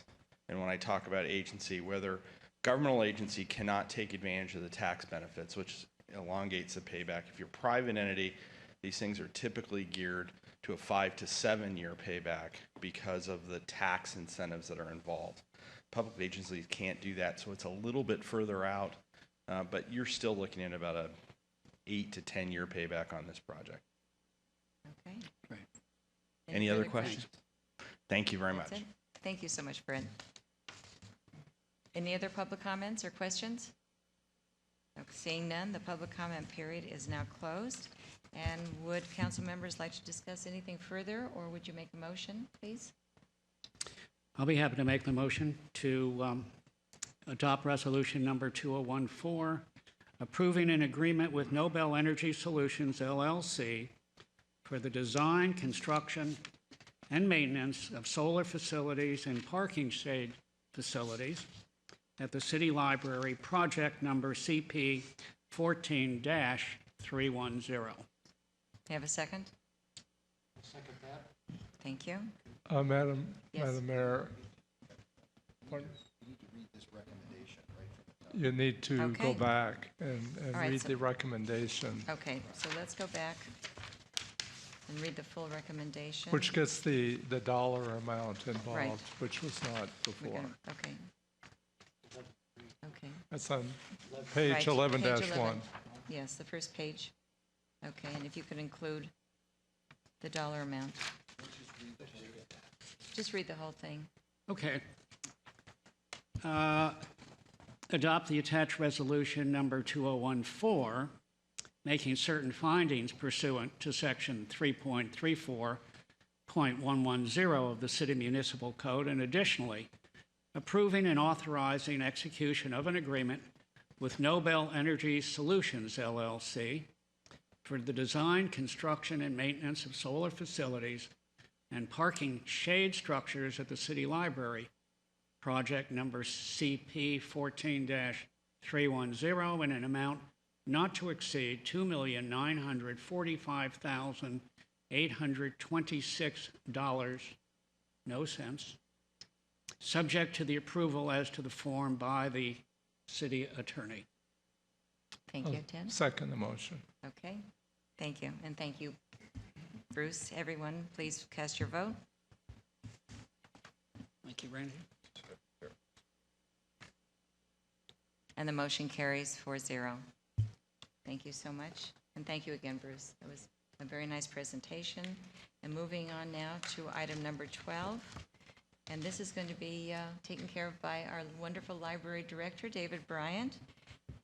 and when I talk about agency, whether governmental agency cannot take advantage of the tax benefits, which elongates the payback. If you're a private entity, these things are typically geared to a 5 to 7 year payback because of the tax incentives that are involved. Public agencies can't do that, so it's a little bit further out, but you're still looking at about a 8 to 10 year payback on this project. Okay. Great. Any other further questions? Thank you very That's much. it. Thank you so much, Fred. Any other public comments or questions? Okay, seeing none, the public comment period is now closed. And would council members like to discuss anything further, or would you make a motion, please? I'll be happy to make the motion to adopt resolution number 2014, approving an agreement with Nobel Energy Solutions, LLC, for the design, construction, and maintenance of solar facilities and parking shade facilities at the City Library, project number CP 14-310. You have a second? Second that. Thank you. Madam Yes. Mayor, You need to read this recommendation, right? you need to go Okay. back and All right, read so- the recommendation, Okay, so let's go back and read the full recommendation. which gets the dollar amount Right. involved, which was not We're before. gonna- Okay. Okay. That's on Right, page 11-1. page 11. Yes, the first page. Okay, and if you could include the dollar amount. Just read the whole thing. Okay. Adopt the attached resolution number 2014, making certain findings pursuant to section 3.34.110 of the City Municipal Code, and additionally, approving and authorizing execution of an agreement with Nobel Energy Solutions, LLC, for the design, construction, and maintenance of solar facilities and parking shade structures at the City Library, project number CP 14-310, in an amount not to exceed $2,945,826.00, subject to the approval as to the form by the city attorney. Thank you, Tim. Second the motion. Okay, thank you, and thank you, Bruce. Everyone, please cast your vote. Thank you, Randy. And the motion carries 4-0. Thank you so much. And thank you again, Bruce. It was a very nice presentation. And moving on now to item number 12. And this is going to be taken care of by our wonderful library director, David Bryant.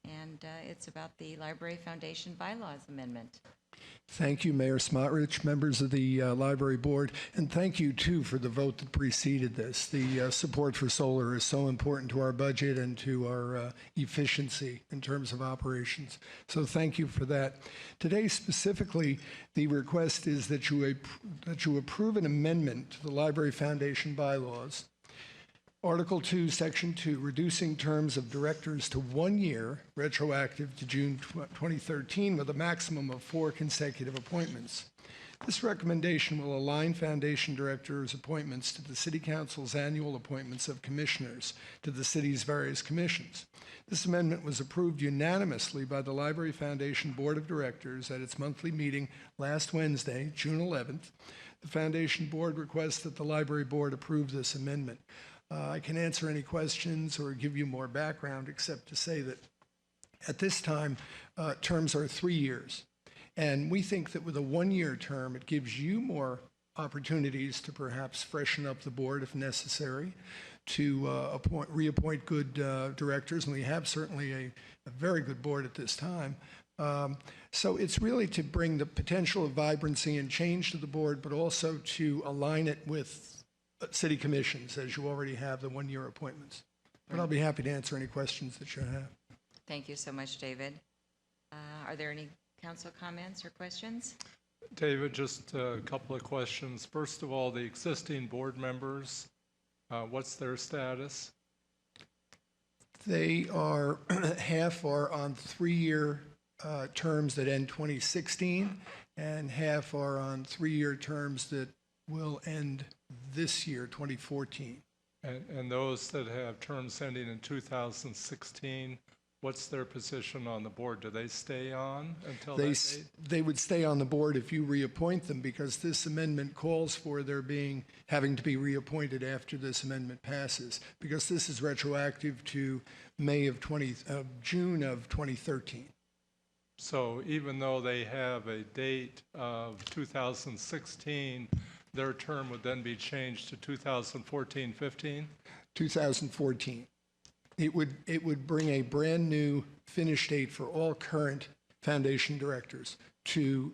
And it's about the Library Foundation bylaws amendment. Thank you, Mayor Smotrich, members of the Library Board, and thank you, too, for the vote that preceded this. The support for solar is so important to our budget and to our efficiency in terms of operations. So thank you for that. Today, specifically, the request is that you approve an amendment to the Library Foundation bylaws. Article 2, Section 2, reducing terms of directors to 1 year, retroactive to June 2013, with a maximum of 4 consecutive appointments. This recommendation will align foundation directors' appointments to the City Council's annual appointments of commissioners to the city's various commissions. This amendment was approved unanimously by the Library Foundation Board of Directors at its monthly meeting last Wednesday, June 11th. The Foundation Board requests that the Library Board approve this amendment. I can answer any questions or give you more background, except to say that at this time, terms are 3 years. And we think that with a 1-year term, it gives you more opportunities to perhaps freshen up the board if necessary, to reappoint good directors. And we have certainly a very good board at this time. So it's really to bring the potential of vibrancy and change to the board, but also to align it with city commissions, as you already have the 1-year appointments. But I'll be happy to answer any questions that you have. Thank you so much, David. Are there any council comments or questions? David, just a couple of questions. First of all, the existing board members, what's their status? They are, half are on 3-year terms that end 2016, and half are on 3-year terms that will end this year, 2014. And those that have terms ending in 2016, what's their position on the board? Do they stay on until that date? They would stay on the board if you reappoint them, because this amendment calls for their having to be reappointed after this amendment passes, because this is retroactive to June of 2013. So even though they have a date of 2016, their term would then be changed to 2014-15? 2014. It would bring a brand new finish date for all current foundation directors to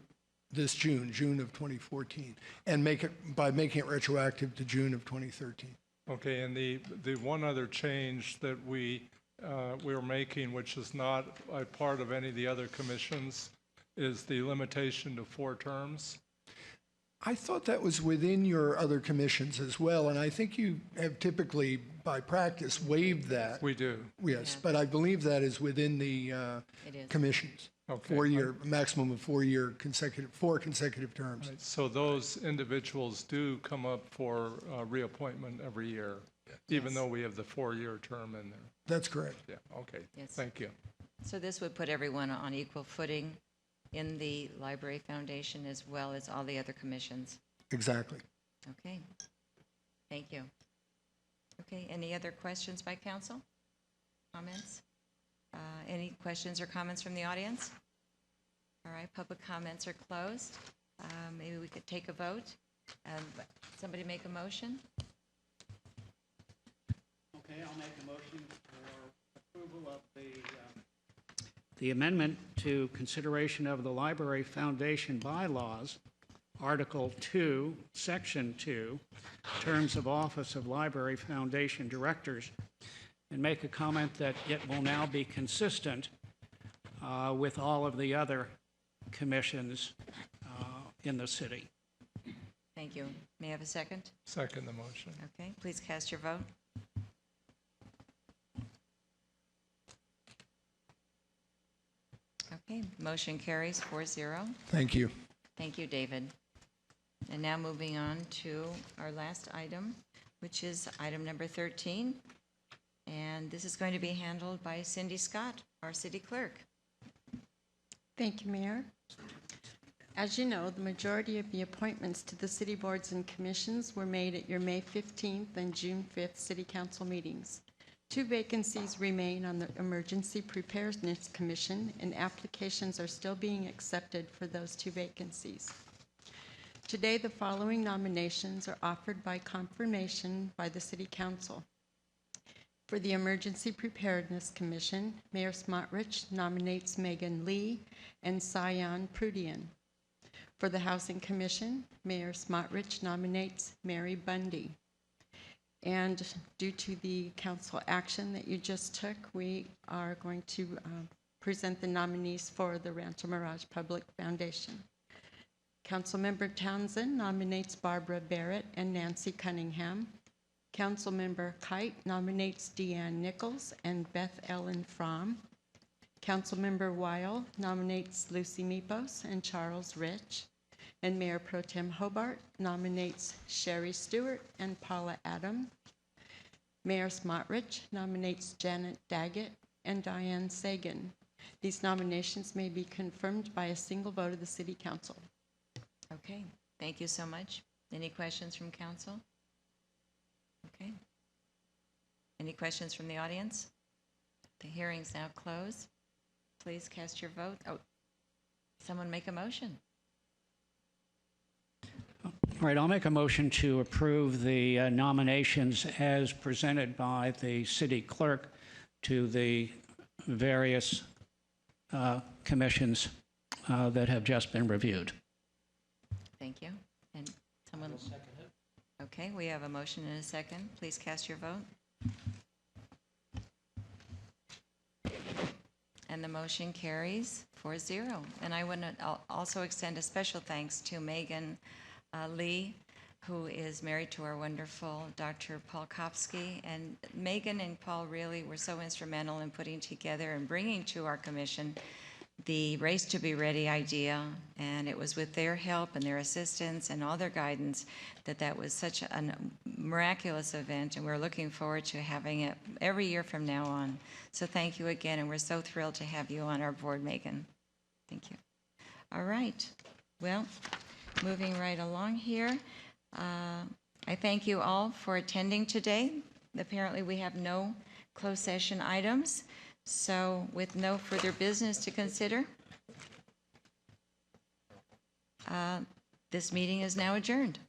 this June of 2014, and by making it retroactive to June of 2013. Okay, and the one other change that we're making, which is not a part of any of the other commissions, is the limitation to 4 terms. I thought that was within your other commissions as well, and I think you have typically, by practice, waived that. We do. Yes, Yeah. but I believe that is within the commissions. Okay. 4-year, maximum of 4 consecutive terms. Right, so those individuals do come up for reappointment every year, even though we have the 4-year term in there. That's correct. Yeah, okay. Yes. Thank you. So this would put everyone on equal footing in the Library Foundation as well as all the other commissions. Exactly. Okay. Thank you. Okay, any other questions by council? Comments? Any questions or comments from the audience? All right, public comments are closed. Maybe we could take a vote. Somebody make a motion? Okay, I'll make a motion for approval of the amendment to consideration of the Library Foundation bylaws, Article 2, Section 2, Terms of Office of Library Foundation Directors, and make a comment that it will now be consistent with all of the other commissions in the city. Thank you. May I have a second? Second the motion. Okay, please cast your vote. Okay, motion carries 4-0. Thank you. Thank you, David. And now moving on to our last item, which is item number 13. And this is going to be handled by Cindy Scott, our city clerk. Thank you, Mayor. As you know, the majority of the appointments to the city boards and commissions were made at your May 15th and June 5th city council meetings. 2 vacancies remain on the Emergency Preparedness Commission, and applications are still being accepted for those 2 vacancies. Today, the following nominations are offered by confirmation by the city council. For the Emergency Preparedness Commission, Mayor Smotrich nominates Megan Lee and Sion Prudian. For the Housing Commission, Mayor Smotrich nominates Mary Bundy. And due to the council action that you just took, we are going to present the nominees for the Rancho Mirage Public Foundation. Councilmember Townsend nominates Barbara Barrett and Nancy Cunningham. Councilmember Kite nominates Deanne Nichols and Beth Ellen Fromm. Councilmember Weil nominates Lucy Mipos and Charles Rich. And Mayor Pro Tem Hobart nominates Sherry Stewart and Paula Adam. Mayor Smotrich nominates Janet Daggett and Diane Sagan. These nominations may be confirmed by a single vote of the City Council. Okay, thank you so much. Any questions from council? Okay. Any questions from the audience? The hearing's now closed. Please cast your vote. Oh, someone make a motion. All right, I'll make a motion to approve the nominations as presented by the city clerk to the various commissions that have just been reviewed. Thank you. And someone will second it. Okay, we have a motion and a second. Please cast your vote. And the motion carries 4-0. And I want to also extend a special thanks to Megan Lee, who is married to our wonderful Dr. Paul Kopsky. And Megan and Paul really were so instrumental in putting together and bringing to our commission the Race to Be Ready idea. And it was with their help and their assistance and all their guidance that was such a miraculous event. And we're looking forward to having it every year from now on. So thank you again. And we're so thrilled to have you on our board, Megan. Thank you. All right. Well, moving right along here, I thank you all for attending today. Apparently, we have no closed session items. So with no further business to consider, this meeting is now adjourned.